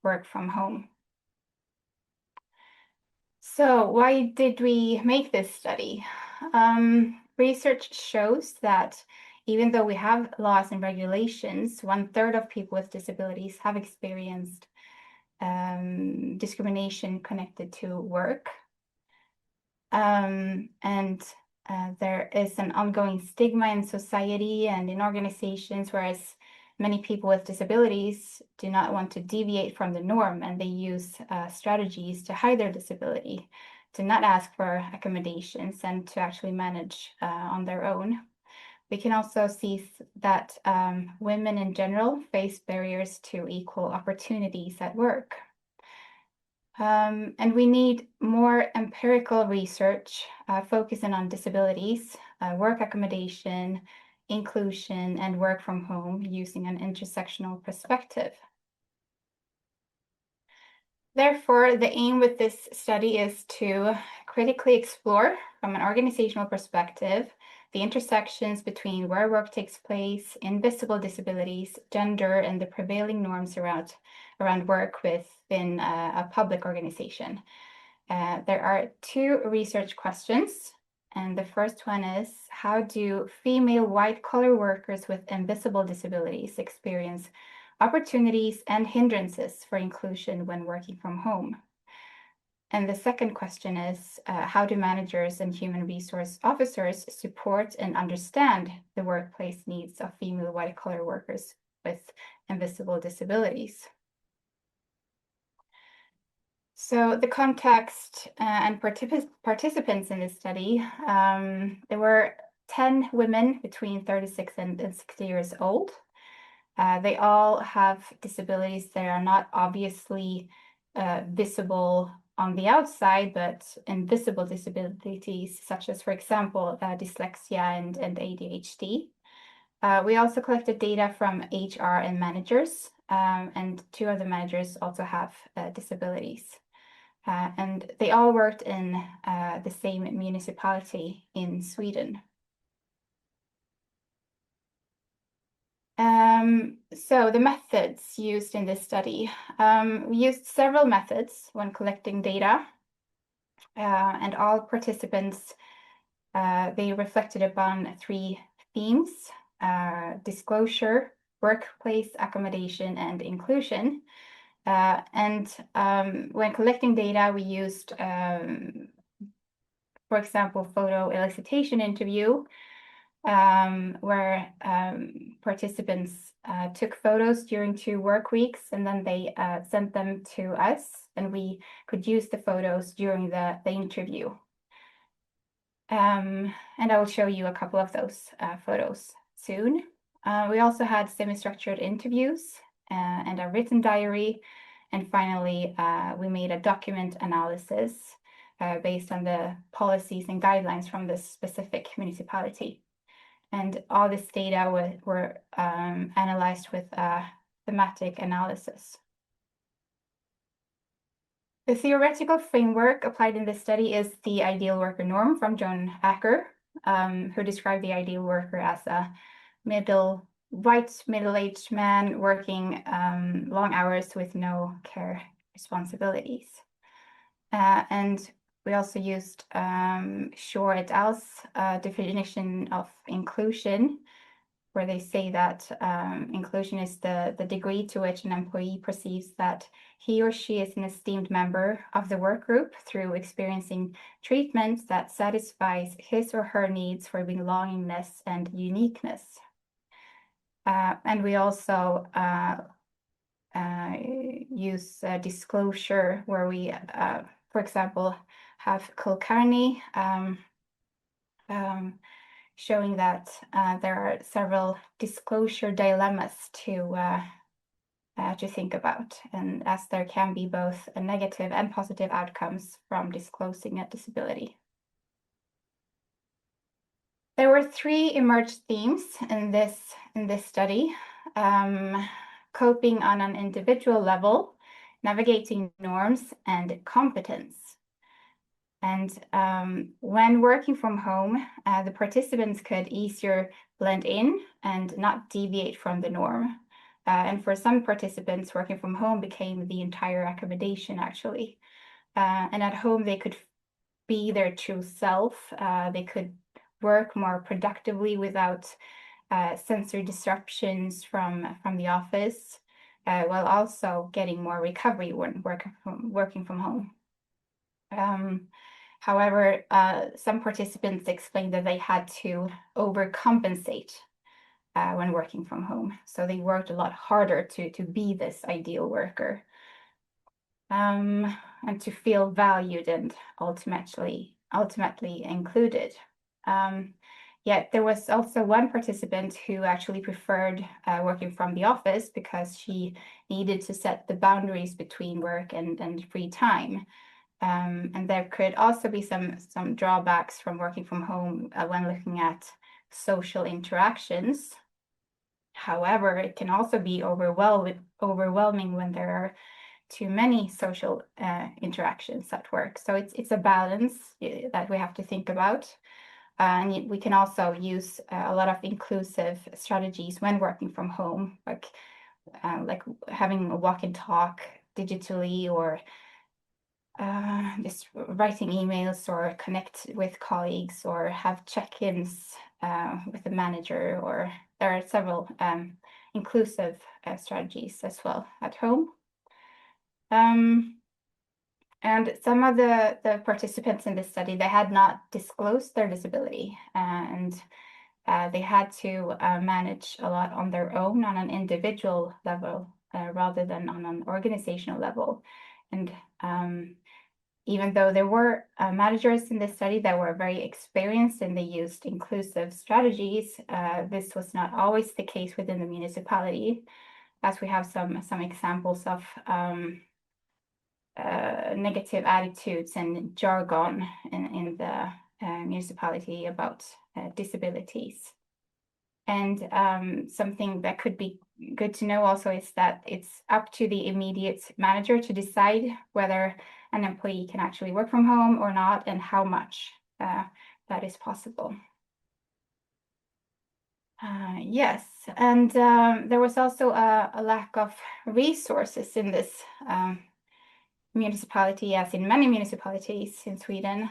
E: work from home. So why did we make this study? Research shows that even though we have laws and regulations, 1/3 of people with disabilities have experienced discrimination connected to work. There is an ongoing stigma in society and in organizations, whereas many people with disabilities do not want to deviate from the norm, and they use strategies to hide their disability, to not ask for accommodations, and to actually manage on their own. We can also see that women in general face barriers to equal opportunities at work. And we need more empirical research focusing on disabilities, work accommodation, inclusion, and work from home using an intersectional perspective. Therefore, the aim with this study is to critically explore, from an organizational perspective, the intersections between where work takes place, invisible disabilities, gender, and the prevailing norms around work within a public organization. There are 2 research questions, and the first one is, how do female white-collar workers with invisible disabilities experience opportunities and hindrances for inclusion when working from home? And the second question is, how do managers and human resource officers support and understand the workplace needs of female white-collar workers with invisible disabilities? So the context and participants in this study, there were 10 women between 36 and 60 years old. They all have disabilities that are not obviously visible on the outside, but invisible disabilities, such as, for example, dyslexia and ADHD. We also collected data from HR and managers, and 2 of the managers also have disabilities. And they all worked in the same municipality in Sweden. So the methods used in this study, we used several methods when collecting data, and all participants, they reflected upon 3 themes: disclosure, workplace accommodation, and inclusion. When collecting data, we used, for example, photo elicitation interview, where participants took photos during 2 work weeks, and then they sent them to us, and we could use the photos during the interview. And I will show you a couple of those photos soon. We also had semi-structured interviews and a written diary. And finally, we made a document analysis based on the policies and guidelines from this specific municipality. And all this data were analyzed with thematic analysis. The theoretical framework applied in this study is the ideal worker norm from John Acker, who described the ideal worker as a white middle-aged man working long hours with no care responsibilities. And we also used Shore et al.'s definition of inclusion, where they say that inclusion is the degree to which an employee perceives that he or she is an esteemed member of the work group through experiencing treatment that satisfies his or her needs for belongingness and uniqueness. And we also use disclosure, where we for example, have Kulkarni showing that there are several disclosure dilemmas to think about, and as there can be both a negative and positive outcomes from disclosing a disability. There were 3 emerged themes in this study: coping on an individual level, navigating norms, and competence. And when working from home, the participants could easier blend in and not deviate from the norm. And for some participants, working from home became the entire accommodation, actually. And at home, they could be their true self. They could work more productively without sensory disruptions from the office, while also getting more recovery when working from home. However, some participants explained that they had to overcompensate when working from home. So they worked a lot harder to be this ideal worker, and to feel valued and ultimately included. Yet there was also one participant who actually preferred working from the office because she needed to set the boundaries between work and free time. And there could also be some drawbacks from working from home when looking at social interactions. However, it can also be overwhelming when there are too many social interactions at work. So it's a balance that we have to think about. And we can also use a lot of inclusive strategies when working from home, like having a walk and talk digitally, or just writing emails, or connect with colleagues, or have check-ins with the manager, or there are several inclusive strategies as well at home. And some of the participants in this study, they had not disclosed their disability, and they had to manage a lot on their own on an individual level rather than on an organizational level. And even though there were managers in this study that were very experienced and they used inclusive strategies, this was not always the case within the municipality, as we have some examples of negative attitudes and jargon in the municipality about disabilities. And something that could be good to know also is that it's up to the immediate manager to decide whether an employee can actually work from home or not, and how much that is possible. Yes, and there was also a lack of resources in this municipality, as in many municipalities in Sweden,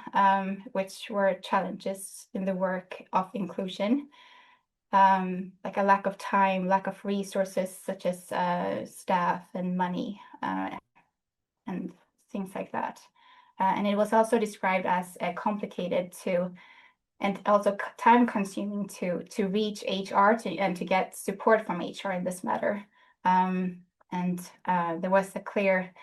E: which were challenges in the work of inclusion, like a lack of time, lack of resources such as staff and money, and things like that. And it was also described as complicated and also time-consuming to reach HR and to get support from HR in this matter. And there was a clear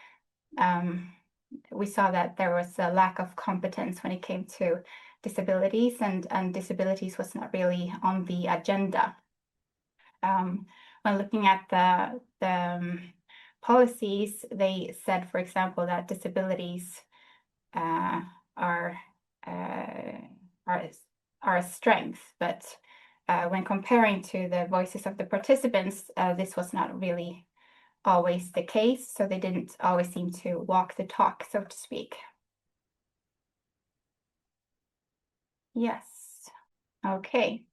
E: we saw that there was a lack of competence when it came to disabilities, and disabilities was not really on the agenda. When looking at the policies, they said, for example, that disabilities are a strength, but when comparing to the voices of the participants, this was not really always the case, so they didn't always seem to walk the talk, so to speak. Yes, okay.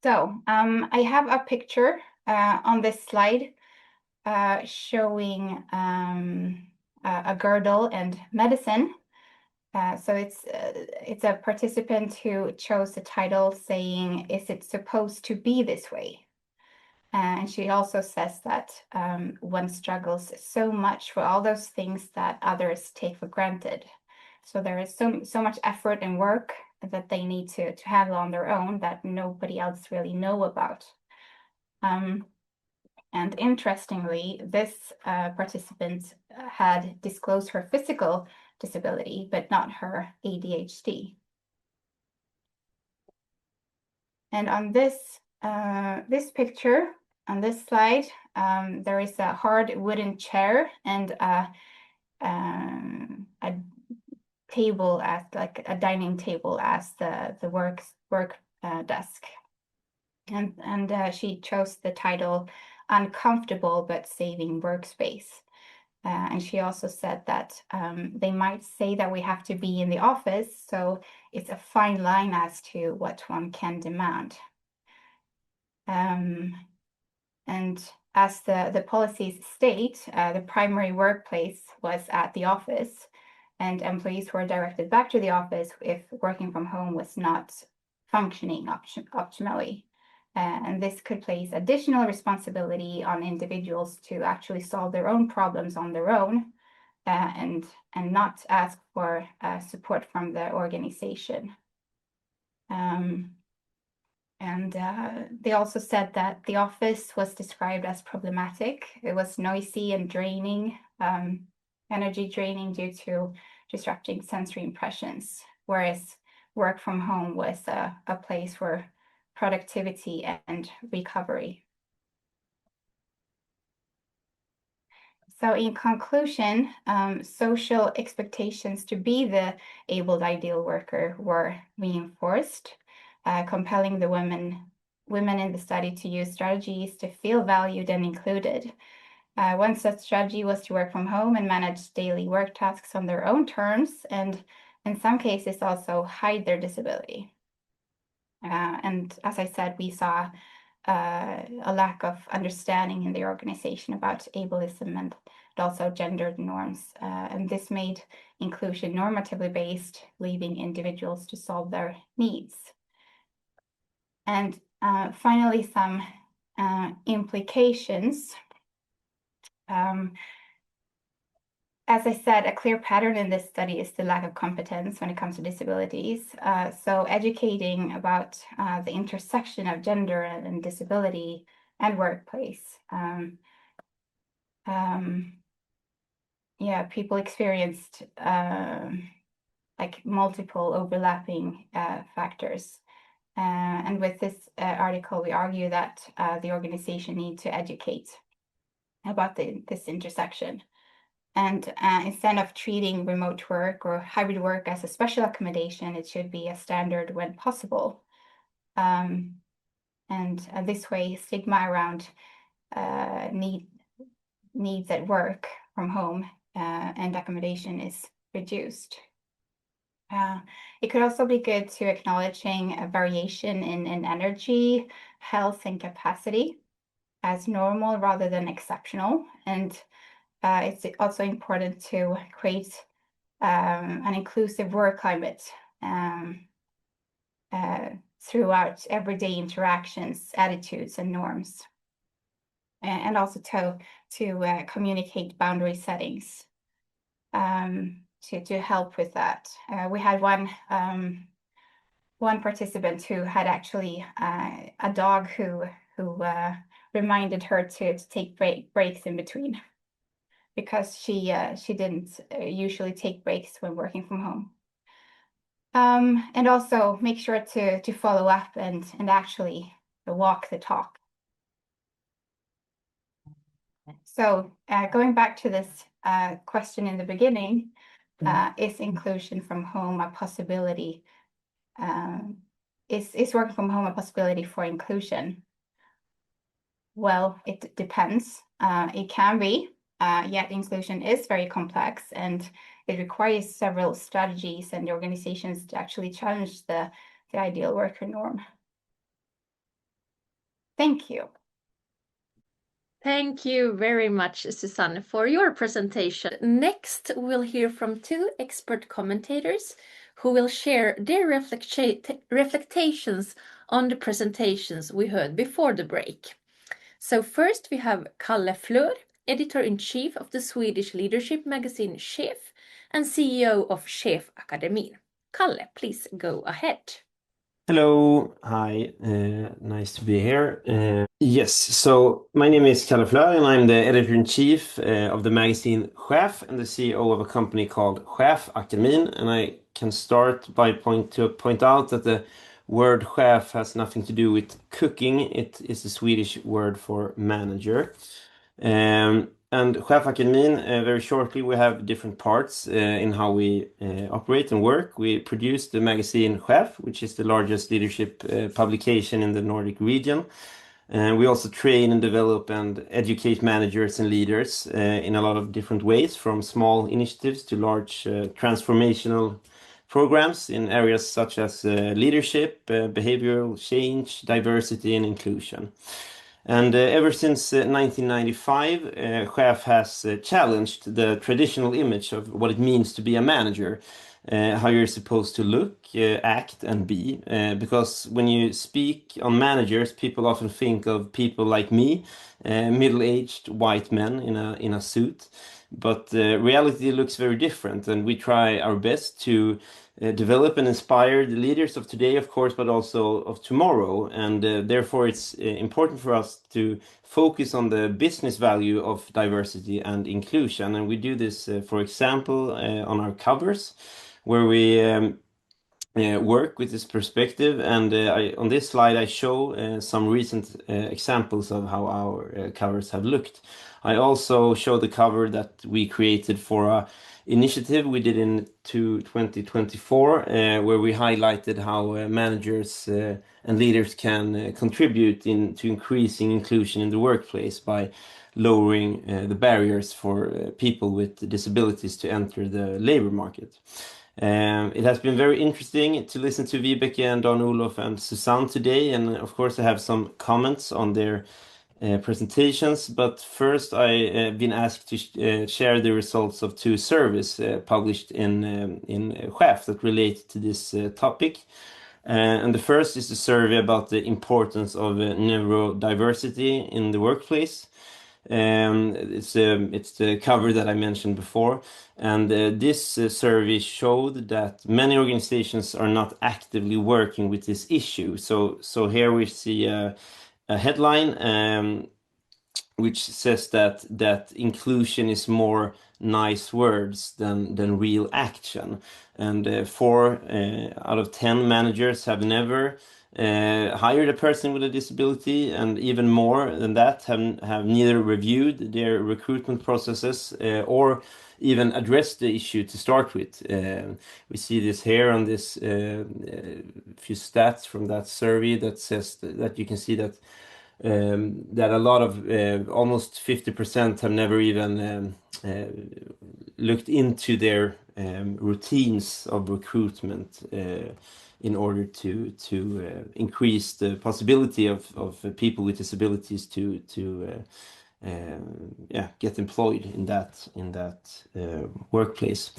E: So I have a picture on this slide showing a girdle and medicine. So it's a participant who chose the title saying, "Is it supposed to be this way?" And she also says that one struggles so much for all those things that others take for granted. So there is so much effort and work that they need to handle on their own that nobody else really know about. And interestingly, this participant had disclosed her physical disability, but not her ADHD. And on this picture, on this slide, there is a hard wooden chair and a table as like a dining table as the work desk. And she chose the title Uncomfortable but Saving Workspace. And she also said that they might say that we have to be in the office, so it's a fine line as to what one can demand. And as the policies state, the primary workplace was at the office, and employees were directed back to the office if working from home was not functioning optimally. And this could place additional responsibility on individuals to actually solve their own problems on their own, and not ask for support from the organization. And they also said that the office was described as problematic. It was noisy and draining, energy draining due to disrupting sensory impressions, whereas work from home was a place for productivity and recovery. So in conclusion, social expectations to be the abled ideal worker were reinforced, compelling the women in the study to use strategies to feel valued and included. One such strategy was to work from home and manage daily work tasks on their own terms, and in some cases also hide their disability. And as I said, we saw a lack of understanding in the organization about ableism and also gendered norms. And this made inclusion normatively based, leaving individuals to solve their needs. And finally, some implications. As I said, a clear pattern in this study is the lack of competence when it comes to disabilities. So educating about the intersection of gender and disability and workplace. Yeah, people experienced like multiple overlapping factors. And with this article, we argue that the organization needs to educate about this intersection. And instead of treating remote work or hybrid work as a special accommodation, it should be a standard when possible. And this way, stigma around needs at work from home and accommodation is reduced. It could also be good to acknowledging a variation in energy, health, and capacity as normal rather than exceptional. And it's also important to create an inclusive work climate throughout everyday interactions, attitudes, and norms. And also to communicate boundary settings to help with that. We had one participant who had actually a dog who reminded her to take breaks in between, because she didn't usually take breaks when working from home. And also make sure to follow up and actually walk the talk. So going back to this question in the beginning, is inclusion from home a possibility? Is working from home a possibility for inclusion? Well, it depends. It can be, yet inclusion is very complex and it requires several strategies and organizations to actually challenge the ideal worker norm. Thank you.
A: Thank you very much, Susanne, for your presentation. Next, we'll hear from two expert commentators who will share their reflections on the presentations we heard before the break. So first we have Kalle Flör, Editor-in-Chief of the Swedish leadership magazine Chef and CEO of Chef Akademin. Kalle, please go ahead.
F: Hello, hi, nice to be here. Yes, so my name is Kalle Fleur, and I'm the editor-in-chief of the magazine Chef and the CEO of a company called Chefakademin. And I can start by point out that the word chef has nothing to do with cooking. It is the Swedish word for manager. And Chefakademin, very shortly, we have different parts in how we operate and work. We produce the magazine Chef, which is the largest leadership publication in the Nordic region. We also train and develop and educate managers and leaders in a lot of different ways, from small initiatives to large transformational programs in areas such as leadership, behavioral change, diversity, and inclusion. And ever since 1995, Chef has challenged the traditional image of what it means to be a manager, how you're supposed to look, act, and be. Because when you speak on managers, people often think of people like me, middle-aged white men in a suit. But reality looks very different, and we try our best to develop and inspire the leaders of today, of course, but also of tomorrow. And therefore, it's important for us to focus on the business value of diversity and inclusion. And we do this, for example, on our covers, where we work with this perspective. And on this slide, I show some recent examples of how our covers have looked. I also show the cover that we created for a initiative we did in 2024, where we highlighted how managers and leaders can contribute to increasing inclusion in the workplace by lowering the barriers for people with disabilities to enter the labor market. It has been very interesting to listen to Vibeke and Don Olof and Susanne today, and of course I have some comments on their presentations. But first, I've been asked to share the results of two surveys published in Chef that relate to this topic. And the first is a survey about the importance of neurodiversity in the workplace. It's the cover that I mentioned before, and this survey showed that many organizations are not actively working with this issue. So here we see a headline which says that inclusion is more nice words than real action. And 4 out of 10 managers have never hired a person with a disability, and even more than that have neither reviewed their recruitment processes or even addressed the issue to start with. We see this here on this few stats from that survey that says that you can see that a lot of almost 50% have never even looked into their routines of recruitment in order to increase the possibility of people with disabilities to get employed in that workplace.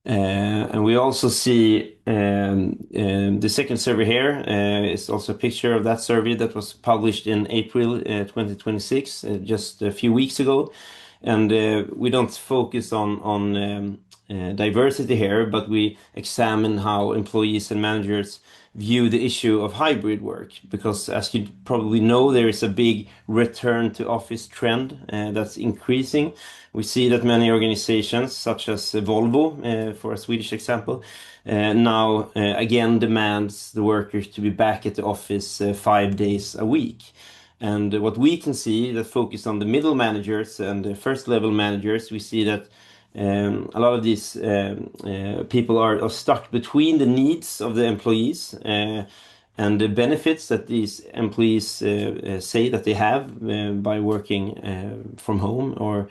F: And we also see the second survey here is also a picture of that survey that was published in April 2026, just a few weeks ago. And we don't focus on diversity here, but we examine how employees and managers view the issue of hybrid work, because as you probably know, there is a big return to office trend that's increasing. We see that many organizations, such as Volvo, for a Swedish example, now again demands the workers to be back at the office 5 days a week. And what we can see that focus on the middle managers and the first level managers, we see that a lot of these people are stuck between the needs of the employees and the benefits that these employees say that they have by working from home, or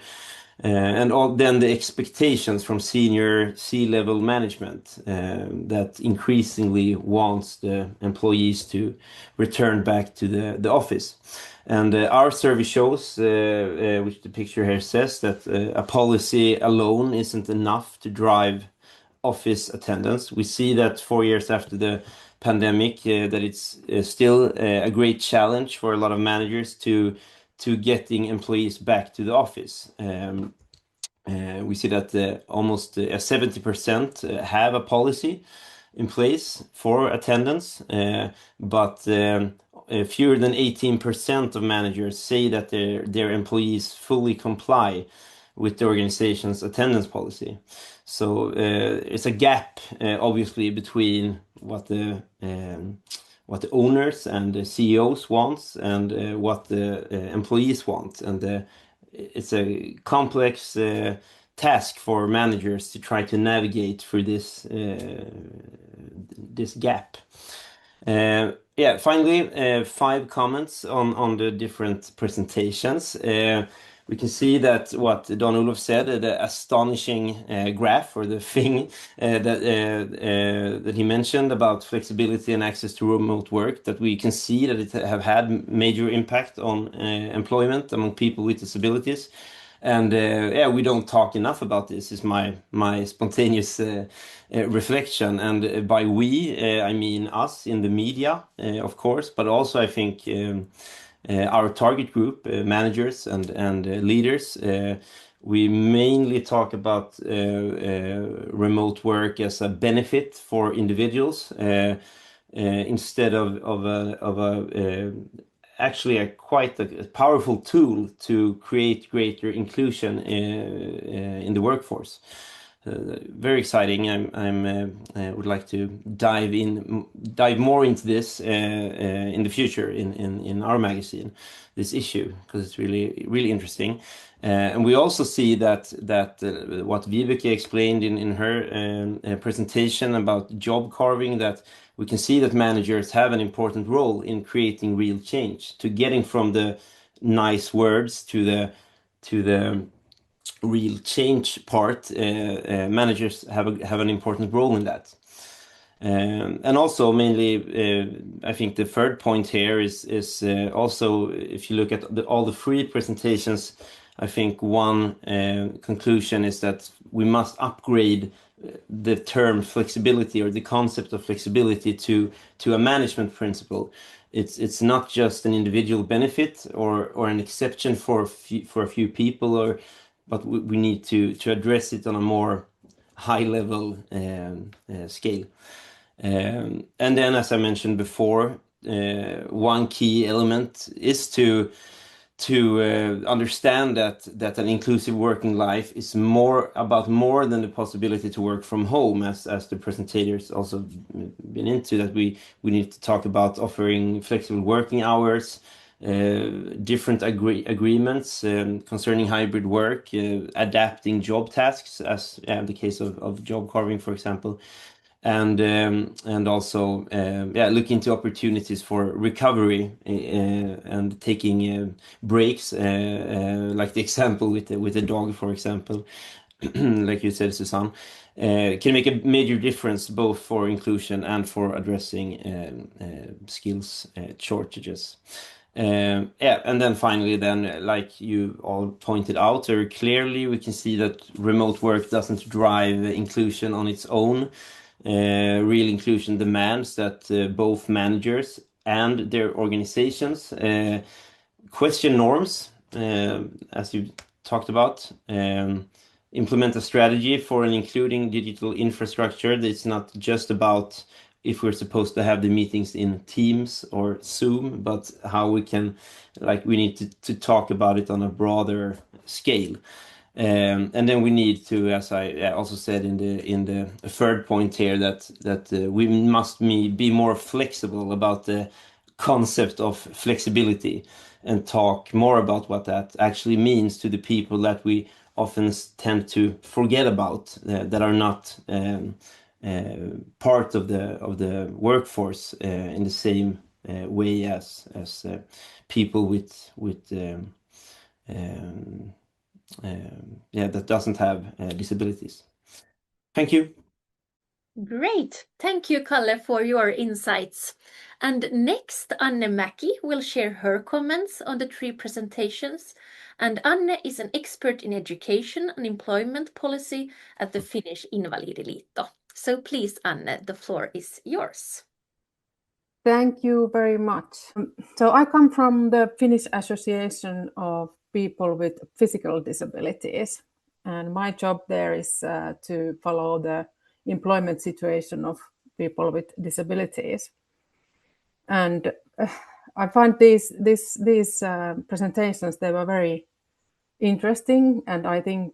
F: then the expectations from senior C-level management that increasingly wants the employees to return back to the office. And our survey shows, which the picture here says, that a policy alone isn't enough to drive office attendance. We see that 4 years after the pandemic, that it's still a great challenge for a lot of managers to getting employees back to the office. We see that almost 70% have a policy, in place for attendance, but fewer than 18% of managers say that their employees fully comply with the organization's attendance policy. So it's a gap, obviously, between what the owners and the CEOs want and what the employees want, and it's a complex task for managers to try to navigate through this gap. Yeah, finally, 5 comments on the different presentations. We can see that what Don Olof said, the astonishing graph or the thing that he mentioned about flexibility and access to remote work, that we can see that it have had major impact on employment among people with disabilities. And yeah, we don't talk enough about this, is my spontaneous reflection. And by we, I mean us in the media, of course, but also I think our target group, managers and leaders. We mainly talk about remote work as a benefit for individuals instead of actually quite a powerful tool to create greater inclusion in the workforce. Very exciting. I would like to dive more into this in the future in our magazine, this issue, because it's really interesting. And we also see that what Vibeke explained in her presentation about job carving, that we can see that managers have an important role in creating real change, to getting from the nice words to the real change part. Managers have an important role in that. And also mainly, I think the third point here is also, if you look at all the 3 presentations, I think one conclusion is that we must upgrade the term flexibility, or the concept of flexibility, to a management principle. It's not just an individual benefit or an exception for a few people, but we need to address it on a more high level scale. And then, as I mentioned before, one key element is to understand that an inclusive working life is more than the possibility to work from home, as the presentators also been into, that we need to talk about offering flexible working hours, different agreements concerning hybrid work, adapting job tasks, as the case of job carving, for example, and also look into opportunities for recovery and taking breaks, like the example with the dog, for example, like you said, Susanne, can make a major difference both for inclusion and for addressing skills shortages. And then finally, like you all pointed out very clearly, we can see that remote work doesn't drive inclusion on its own. Real inclusion demands that both managers and their organizations question norms, as you talked about, implement a strategy for an including digital infrastructure. That's not just about if we're supposed to have the meetings in Teams or Zoom, but how we need to talk about it on a broader scale. And then we need to, as I also said in the third point here, that we must be more flexible about the concept of flexibility, and talk more about what that actually means to the people that we often tend to forget about, that are not part of the workforce in the same way as people with that doesn't have disabilities. Thank you.
A: Great. Thank you, Kalle, for your insights. And next, Anne Mäki will share her comments on the 3 presentations. And Anne is an expert in education and employment policy at the Finnish Invalidiliitto. So please, Anne, the floor is yours.
G: Thank you very much. So I come from the Finnish Association of People with Physical Disabilities, and my job there is to follow the employment situation of people with disabilities. And I find these presentations, they were very interesting, and I think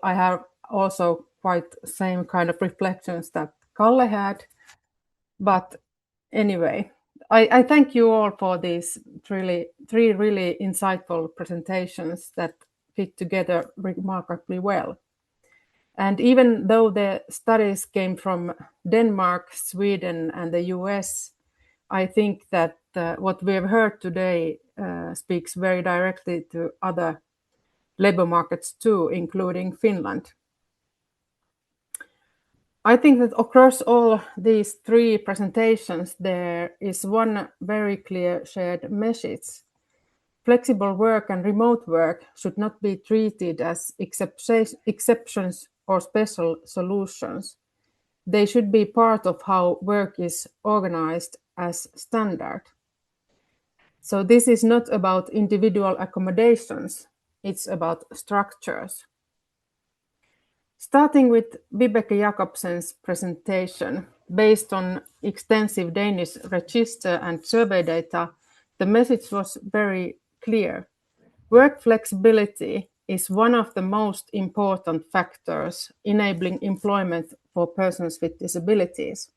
G: I have also quite same kind of reflections that Kalle had. But anyway, I thank you all for these three really insightful presentations that fit together remarkably well. And even though the studies came from Denmark, Sweden, and the US, I think that what we have heard today speaks very directly to other labor markets too, including Finland. I think that across all these three presentations, there is one very clear shared message. Flexible work and remote work should not be treated as exceptions or special solutions. They should be part of how work is organized as standard. So this is not about individual accommodations, it's about structures. Starting with Vibeke Jacobsen's presentation, based on extensive Danish register and survey data, the message was very clear. Work flexibility is one of the most important factors enabling employment for persons with disabilities.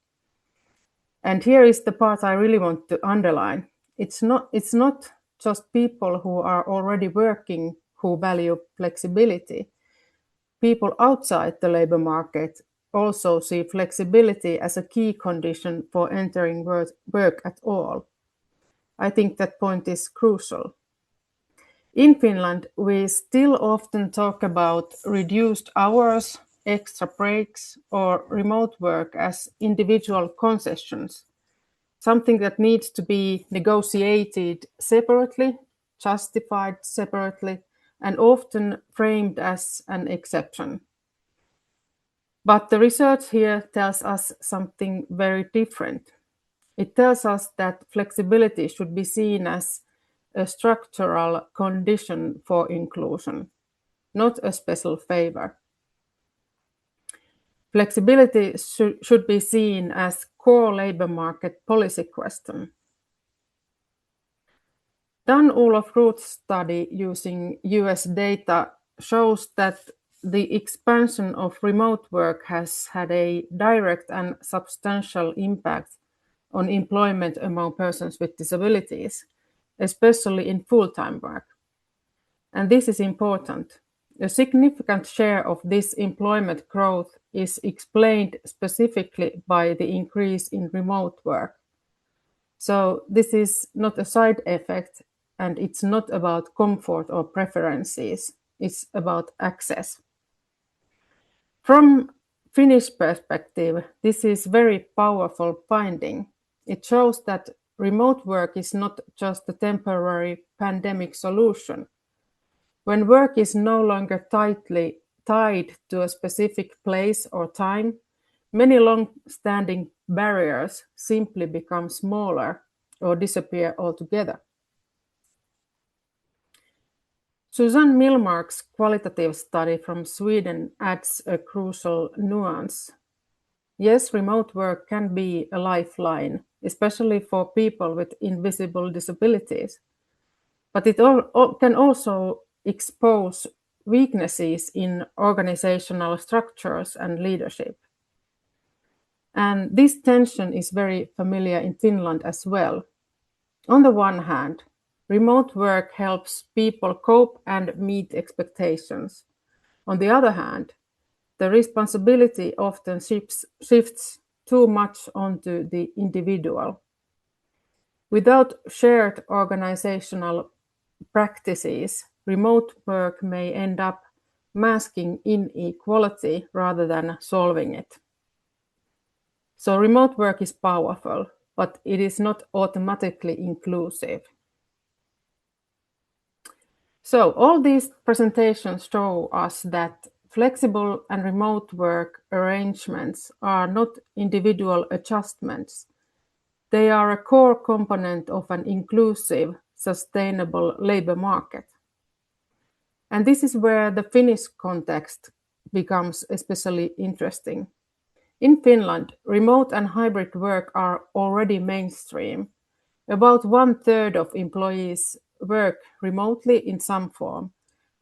G: And here is the part I really want to underline. It's not just people who are already working who value flexibility. People outside the labor market also see flexibility as a key condition for entering work at all. I think that point is crucial. In Finland, we still often talk about reduced hours, extra breaks, or remote work as individual concessions, something that needs to be negotiated separately, justified separately, and often framed as an exception. But the research here tells us something very different. It tells us that flexibility should be seen as a structural condition for inclusion, not a special favor. Flexibility should be seen as core labor market policy question. Olof Ruth's study using US data shows that the expansion of remote work has had a direct and substantial impact on employment among persons with disabilities, especially in full-time work. And this is important. A significant share of this employment growth is explained specifically by the increase in remote work. So this is not a side effect, and it's not about comfort or preferences. It's about access. From Finnish perspective, this is very powerful finding. It shows that remote work is not just a temporary pandemic solution. When work is no longer tightly tied to a specific place or time, many long-standing barriers simply become smaller or disappear altogether. Susanne Millmark's qualitative study from Sweden adds a crucial nuance. Yes, remote work can be a lifeline, especially for people with invisible disabilities, but it can also expose weaknesses in organizational structures and leadership. And this tension is very familiar in Finland as well. On the one hand, remote work helps people cope and meet expectations. On the other hand, the responsibility often shifts too much onto the individual. Without shared organizational practices, remote work may end up masking inequality rather than solving it. So remote work is powerful, but it is not automatically inclusive. So all these presentations show us that flexible and remote work arrangements are not individual adjustments. They are a core component of an inclusive, sustainable labor market. And this is where the Finnish context becomes especially interesting. In Finland, remote and hybrid work are already mainstream. About 1/3 of employees work remotely in some form,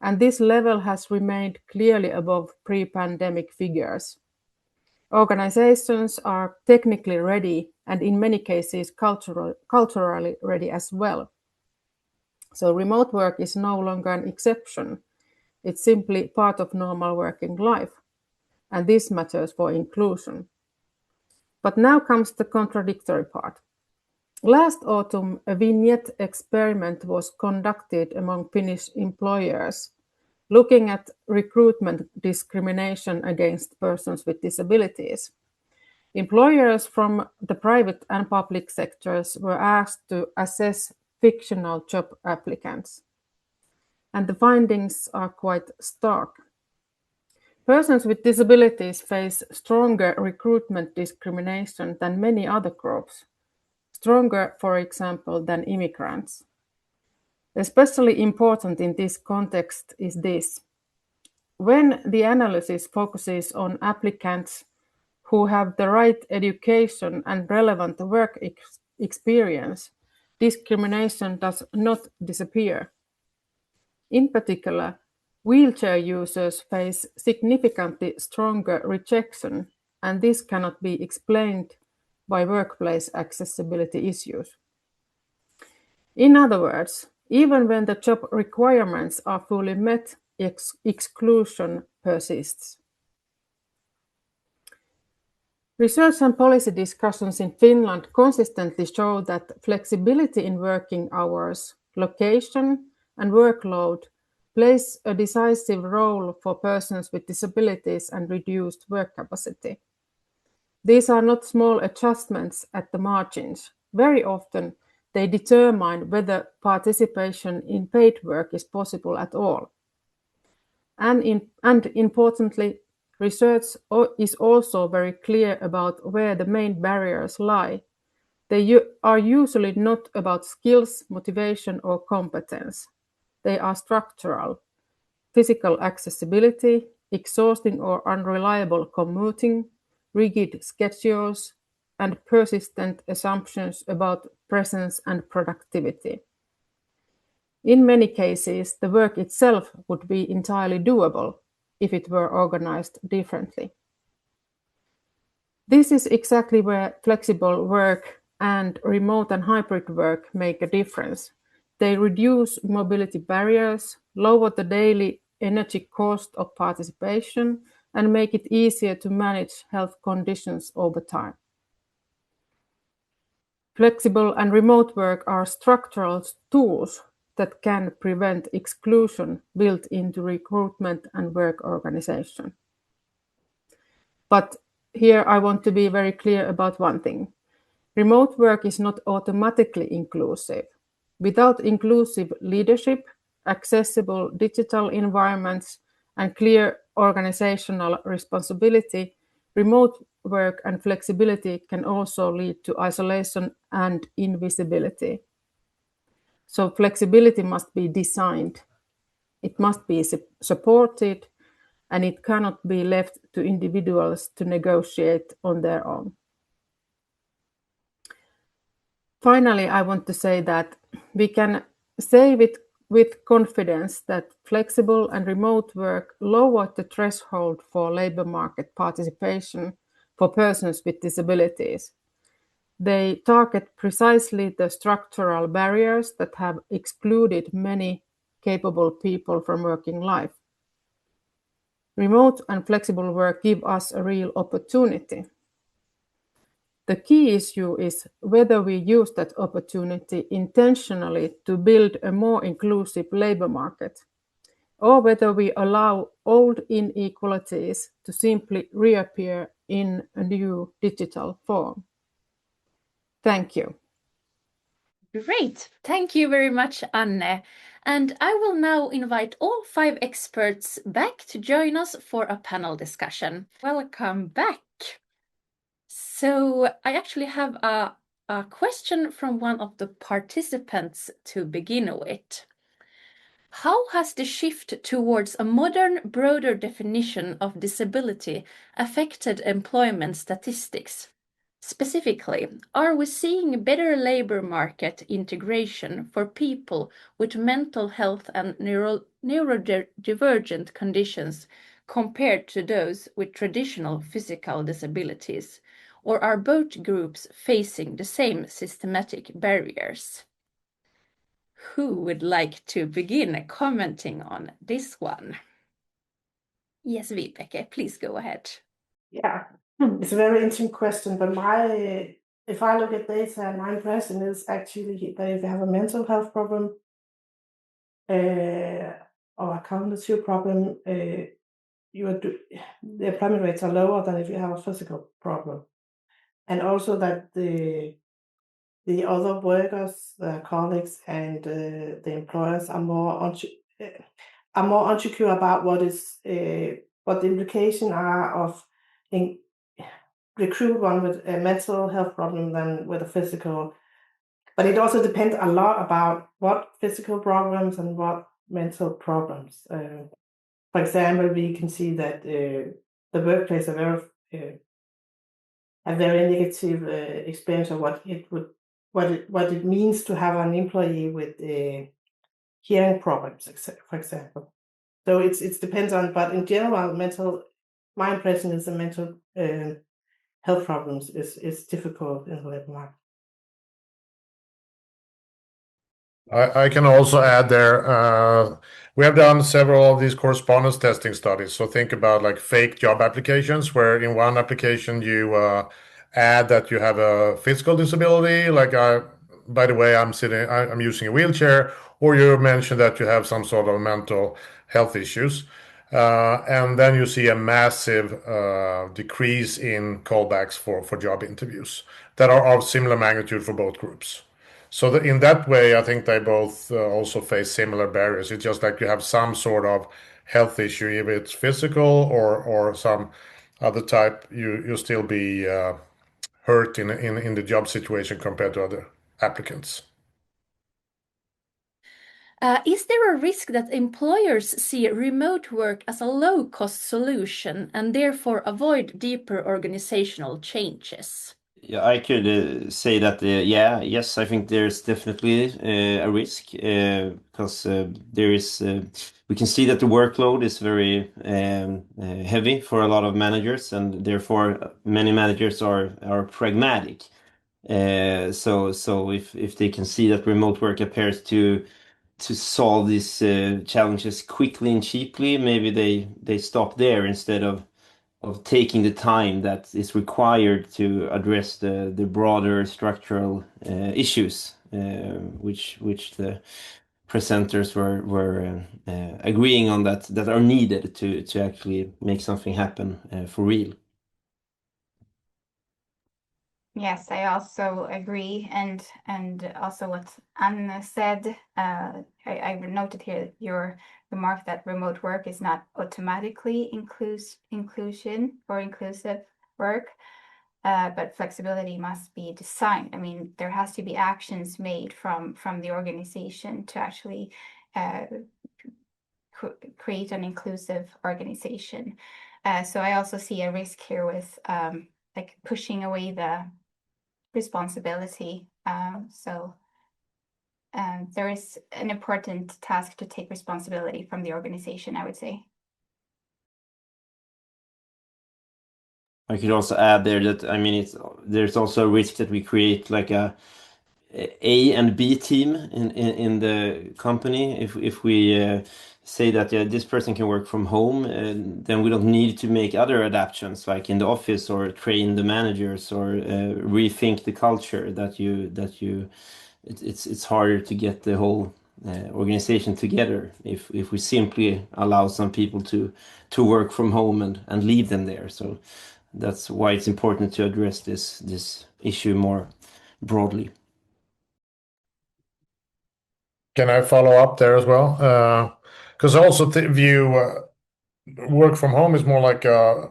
G: and this level has remained clearly above pre-pandemic figures. Organizations are technically ready and in many cases culturally ready as well. So remote work is no longer an exception. It's simply part of normal working life. And this matters for inclusion. But now comes the contradictory part. Last autumn, a vignette experiment was conducted among Finnish employers, looking at recruitment discrimination against persons with disabilities. Employers from the private and public sectors were asked to assess fictional job applicants. And the findings are quite stark. Persons with disabilities face stronger recruitment discrimination than many other groups, stronger, for example, than immigrants. Especially important in this context is this. When the analysis focuses on applicants who have the right education and relevant work experience, discrimination does not disappear. In particular, wheelchair users face significantly stronger rejection, and this cannot be explained by workplace accessibility issues. In other words, even when the job requirements are fully met, exclusion persists. Research and policy discussions in Finland consistently show that flexibility in working hours, location, and workload plays a decisive role for persons with disabilities and reduced work capacity. These are not small adjustments at the margins. Very often, they determine whether participation in paid work is possible at all. And importantly, research is also very clear about where the main barriers lie. They are usually not about skills, motivation, or competence. They are structural: physical accessibility, exhausting or unreliable commuting, rigid schedules, and persistent assumptions about presence and productivity. In many cases, the work itself would be entirely doable if it were organized differently. This is exactly where flexible work and remote and hybrid work make a difference. They reduce mobility barriers, lower the daily energy cost of participation, and make it easier to manage health conditions over time. Flexible and remote work are structural tools that can prevent exclusion built into recruitment and work organization. But here I want to be very clear about one thing. Remote work is not automatically inclusive. Without inclusive leadership, accessible digital environments, and clear organizational responsibility, remote work and flexibility can also lead to isolation and invisibility. So flexibility must be designed. It must be supported, and it cannot be left to individuals to negotiate on their own. Finally, I want to say that we can say with confidence that flexible and remote work lower the threshold for labor market participation for persons with disabilities. They target precisely the structural barriers that have excluded many capable people from working life. Remote and flexible work give us a real opportunity. The key issue is whether we use that opportunity intentionally to build a more inclusive labor market, or whether we allow old inequalities to simply reappear in a new digital form. Thank you.
A: Great. Thank you very much, Anne. And I will now invite all 5 experts back to join us for a panel discussion. Welcome back. So I actually have a question from one of the participants to begin with. How has the shift towards a modern, broader definition of disability affected employment statistics? Specifically, are we seeing better labor market integration for people with mental health and neurodivergent conditions compared to those with traditional physical disabilities? Or are both groups facing the same systematic barriers? Who would like to begin commenting on this one? Yes, Vibeke, please go ahead.
C: Yeah, it's a very interesting question, but if I look at data, my impression is actually that if you have a mental health problem or a cognitive problem, the employment rates are lower than if you have a physical problem. And also that the other workers, the colleagues, and the employers are more unsecure about what the implications are of recruit one with a mental health problem than with a physical. But it also depends a lot about what physical problems and what mental problems. For example, we can see that the workplace a very negative experience of what it means to have an employee with hearing problems, for example. So it depends on, but in general, my impression is the mental health problems is difficult in the labor market.
D: I can also add there, we have done several of these correspondence testing studies. So think about like fake job applications, where in one application you add that you have a physical disability, like by the way, I'm using a wheelchair, or you mention that you have some sort of mental health issues. And then you see a massive decrease in callbacks for job interviews that are of similar magnitude for both groups. So in that way, I think they both also face similar barriers. It's just like you have some sort of health issue, if it's physical or some other type, you still be hurt in the job situation compared to other applicants.
A: Is there a risk that employers see remote work as a low-cost solution and therefore avoid deeper organizational changes?
F: Yeah, I could say that, yes, I think there's definitely a risk because we can see that the workload is very heavy for a lot of managers, and therefore many managers are pragmatic. So if they can see that remote work appears to solve these challenges quickly and cheaply, maybe they stop there instead of taking the time that is required to address the broader structural issues, which the presenters were agreeing on that are needed to actually make something happen for real.
E: Yes, I also agree, and also what Anne said. I noted here your remark that remote work is not automatically inclusive work, but flexibility must be designed. I mean, there has to be actions made from the organization to actually create an inclusive organization. So I also see a risk here with like pushing away the responsibility. So there is an important task to take responsibility from the organization, I would say.
F: I could also add there that, I mean, there's also a risk that we create like a and B team in the company. If we say that this person can work from home, then we don't need to make other adaptations like in the office or train the managers or rethink the culture it's harder to get the whole organization together if we simply allow some people to work from home and leave them there. So that's why it's important to address this issue more broadly.
D: Can I follow up there as well? Because I also view work from home is more like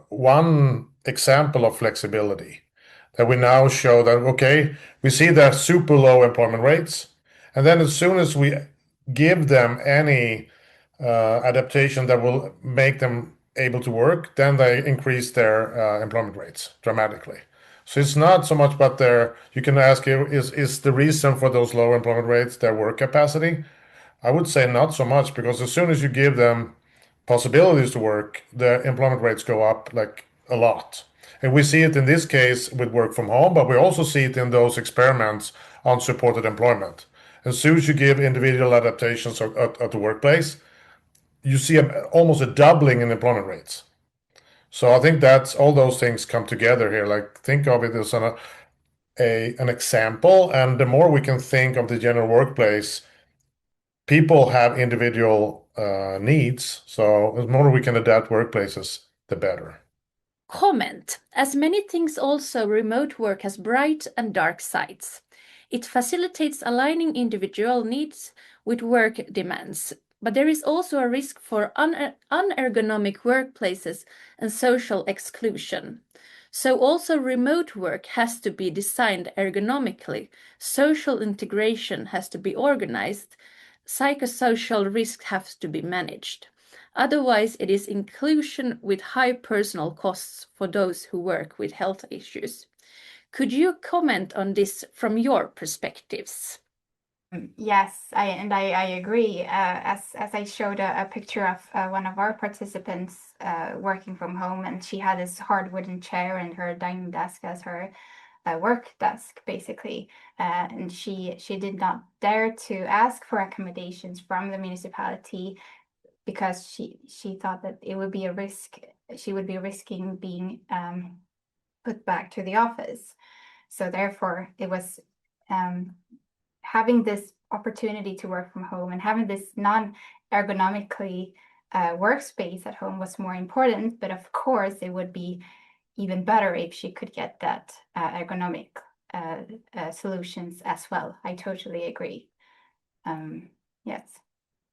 D: one example of flexibility that we now show that, okay, we see that super low employment rates. And then as soon as we give them any adaptation that will make them able to work, then they increase their employment rates dramatically. So it's not so much about you can ask, is the reason for those low employment rates their work capacity? I would say not so much, because as soon as you give them possibilities to work, the employment rates go up like a lot. And we see it in this case with work from home, but we also see it in those experiments on supported employment. As soon as you give individual adaptations at the workplace, you see almost a doubling in employment rates. So I think that's all those things come together here. Like, think of it as an example, and the more we can think of the general workplace, people have individual needs. So the more we can adapt workplaces, the better.
A: Comment. As many things also, remote work has bright and dark sides. It facilitates aligning individual needs with work demands, but there is also a risk for unergonomic workplaces and social exclusion. So also remote work has to be designed ergonomically, social integration has to be organized, psychosocial risk has to be managed. Otherwise, it is inclusion with high personal costs for those who work with health issues. Could you comment on this from your perspectives?
E: Yes, I agree. As I showed a picture of one of our participants working from home, and she had this hard wooden chair and her dining desk as her work desk, basically. And she did not dare to ask for accommodations from the municipality, because she thought that it would be a risk. She would be risking being put back to the office. So therefore, it was having this opportunity to work from home and having this non-ergonomically workspace at home was more important. But of course, it would be even better if she could get that ergonomic solutions as well. I totally agree. Yes.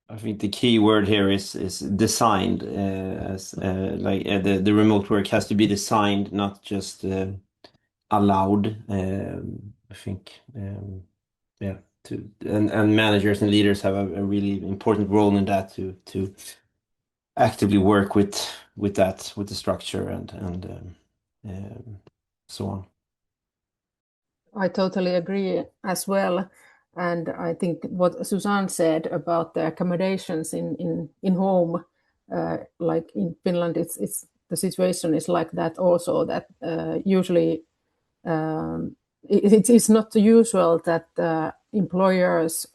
F: I think the key word here is designed, as the remote work has to be designed, not just allowed. I think, yeah, and managers and leaders have a really important role in that, to actively work with that, with the structure and so on.
G: I totally agree as well. And I think what Susanne said about the accommodations in home, like in Finland, it's the situation is like that also, that usually it's not usual that employers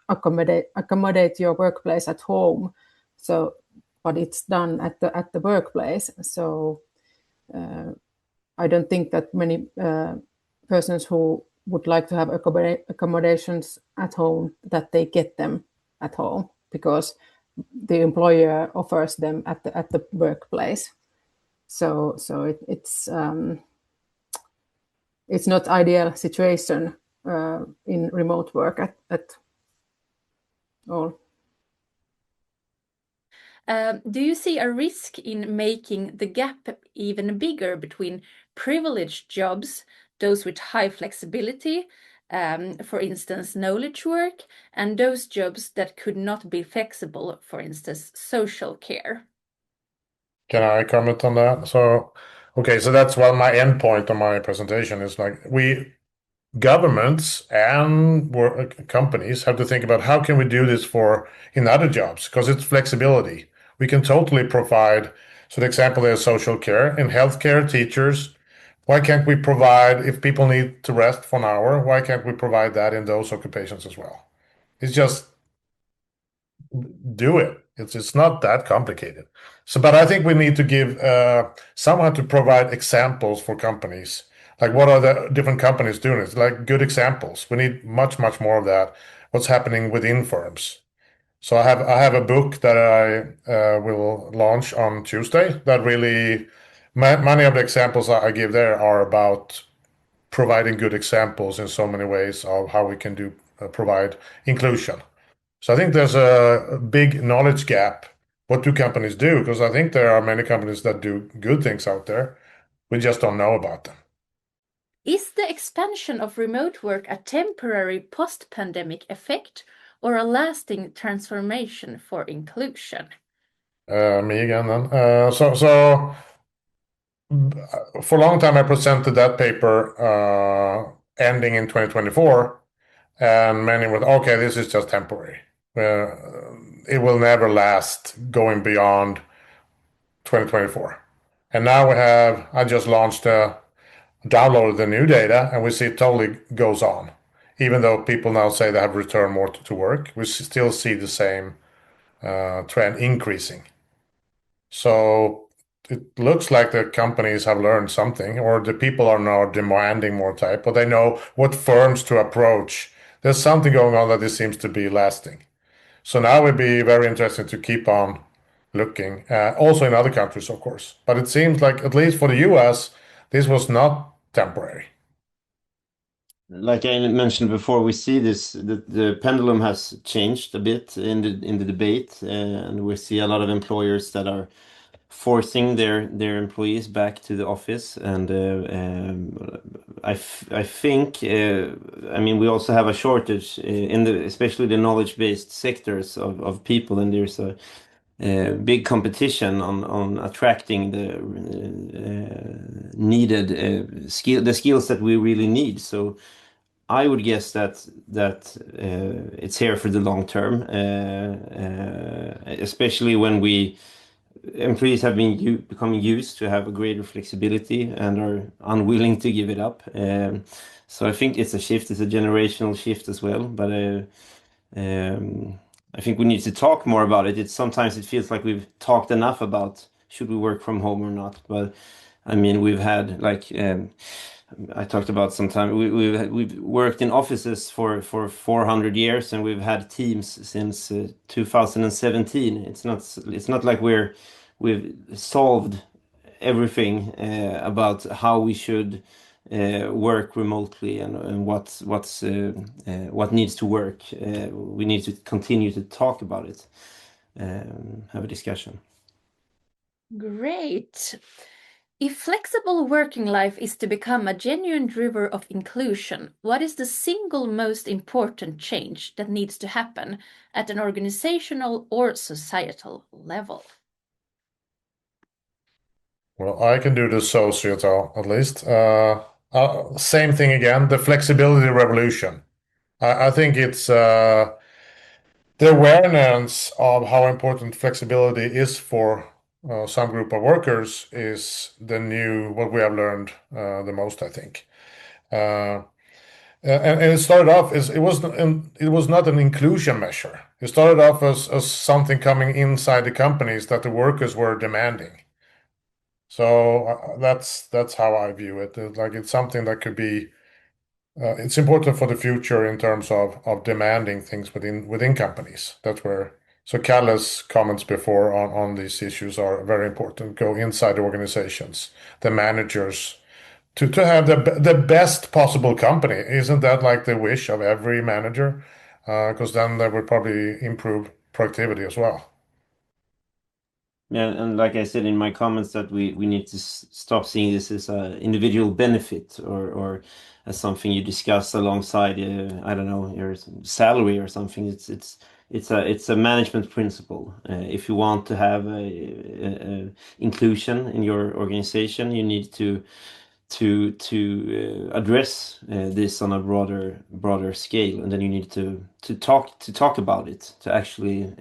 G: accommodate your workplace at home. So, but it's done at the workplace. So I don't think that many persons who would like to have accommodations at home, that they get them at home, because the employer offers them at the workplace. So it's not ideal situation in remote work at all.
A: Do you see a risk in making the gap even bigger between privileged jobs, those with high flexibility, for instance, knowledge work, and those jobs that could not be flexible, for instance, social care?
D: Can I comment on that? So, okay, so that's my end point on my presentation is like, governments and companies have to think about how can we do this in other jobs, because it's flexibility. We can totally provide. So the example is social care. In healthcare, teachers, why can't we provide, if people need to rest for an hour, why can't we provide that in those occupations as well? It's just do it. It's not that complicated. So, but I think we need to give someone to provide examples for companies. Like, what are the different companies doing? It's like good examples. We need much more of that. What's happening within firms? So I have a book that I will launch on Tuesday. That really, many of the examples I give there are about providing good examples in so many ways of how we can provide inclusion. So I think there's a big knowledge gap. What do companies do? Because I think there are many companies that do good things out there. We just don't know about them.
A: Is the expansion of remote work a temporary post-pandemic effect, or a lasting transformation for inclusion?
D: Me again then. For a long time, I presented that paper ending in 2024, and many were, okay, this is just temporary. It will never last going beyond 2024. And now I just downloaded the new data, and we see it totally goes on. Even though people now say they have returned more to work, we still see the same trend increasing. So it looks like the companies have learned something, or the people are now demanding more type, or they know what firms to approach. There's something going on that this seems to be lasting. So now it would be very interesting to keep on looking, also in other countries, of course. But it seems like, at least for the US, this was not temporary.
F: Like I mentioned before, we see the pendulum has changed a bit in the debate, and we see a lot of employers that are forcing their employees back to the office. And I think, I mean, we also have a shortage in especially the knowledge-based sectors of people, and there's a big competition on attracting the needed the skills that we really need. So I would guess that it's here for the long term, especially when employees have been becoming used to have a greater flexibility and are unwilling to give it up. So I think it's a shift, it's a generational shift as well. But I think we need to talk more about it. Sometimes it feels like we've talked enough about should we work from home or not. But I mean, we've had I talked about sometime we've worked in offices for 400 years, and we've had teams since 2017. It's not like we've solved everything about how we should work remotely and what needs to work. We need to continue to talk about it, have a discussion.
A: Great. If flexible working life is to become a genuine driver of inclusion, what is the single most important change that needs to happen at an organizational or societal level?
D: Well, I can do the societal at least. Same thing again, the flexibility revolution. I think it's the awareness of how important flexibility is for some group of workers is what we have learned the most, I think. And it started off as it was not an inclusion measure. It started off as something coming inside the companies that the workers were demanding. So that's how I view it. It's something that could be it's important for the future in terms of demanding things within companies. So Calle's comments before on these issues are very important. Go inside the organizations, the managers, to have the best possible company. Isn't that like the wish of every manager? Because then that would probably improve productivity as well.
F: Yeah, and like I said in my comments, that we need to stop seeing this as an individual benefit or as something you discuss alongside, I don't know, your salary or something. It's a management principle. If you want to have a inclusion in your organization, you need to address this on a broader scale, and then you need to talk about it, to actually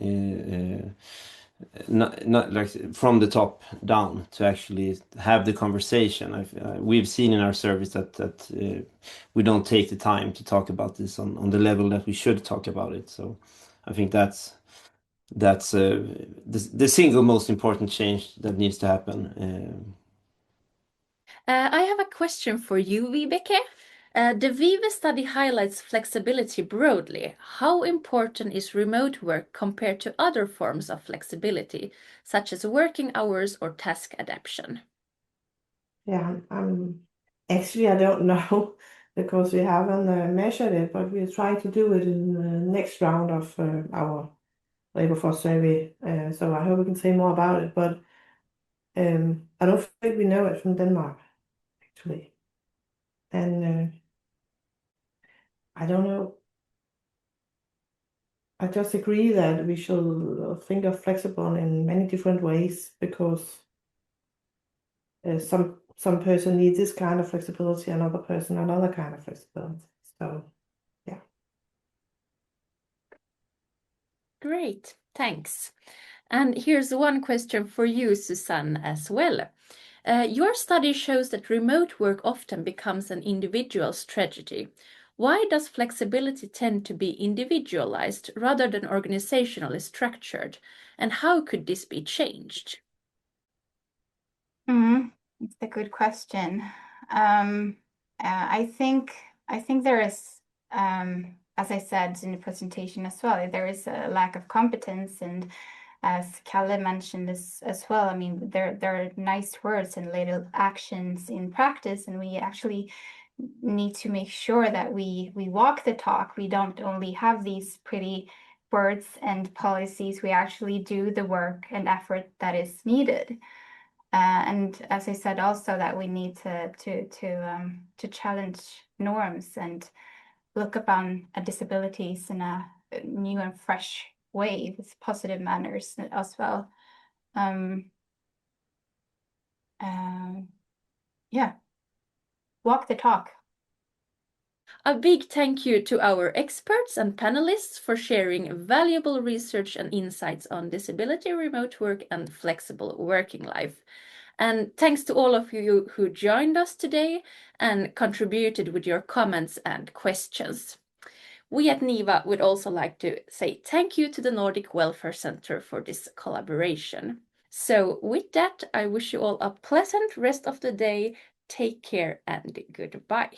F: not like from the top down, to actually have the conversation. We've seen in our service that we don't take the time to talk about this on the level that we should talk about it. So I think that's the single most important change that needs to happen.
A: I have a question for you, Vibeke. The Vive study highlights flexibility broadly. How important is remote work compared to other forms of flexibility, such as working hours or task adaptation?
C: Yeah, actually, I don't know because we haven't measured it, but we're trying to do it in the next round of our labor force survey. So I hope we can say more about it, but I don't think we know it from Denmark, actually. And I don't know. I just agree that we should think of flexible in many different ways, because some person needs this kind of flexibility, another person another kind of flexibility. So yeah.
A: Great, thanks. And here's one question for you, Susanne, as well. Your study shows that remote work often becomes an individual strategy. Why does flexibility tend to be individualized rather than organizationally structured? And how could this be changed?
E: It's a good question. I think there is, as I said in the presentation as well, there is a lack of competence, and as Kalle mentioned as well, I mean, there are nice words and little actions in practice, and we actually need to make sure that we walk the talk. We don't only have these pretty words and policies, we actually do the work and effort that is needed. And as I said, also that we need to challenge norms and look upon disabilities in a new and fresh way with positive manners as well. Yeah, walk the talk.
A: A big thank you to our experts and panelists for sharing valuable research and insights on disability, remote work, and flexible working life. And thanks to all of you who joined us today and contributed with your comments and questions. We at NIVA would also like to say thank you to the Nordic Welfare Center for this collaboration. So with that, I wish you all a pleasant rest of the day. Take care and goodbye.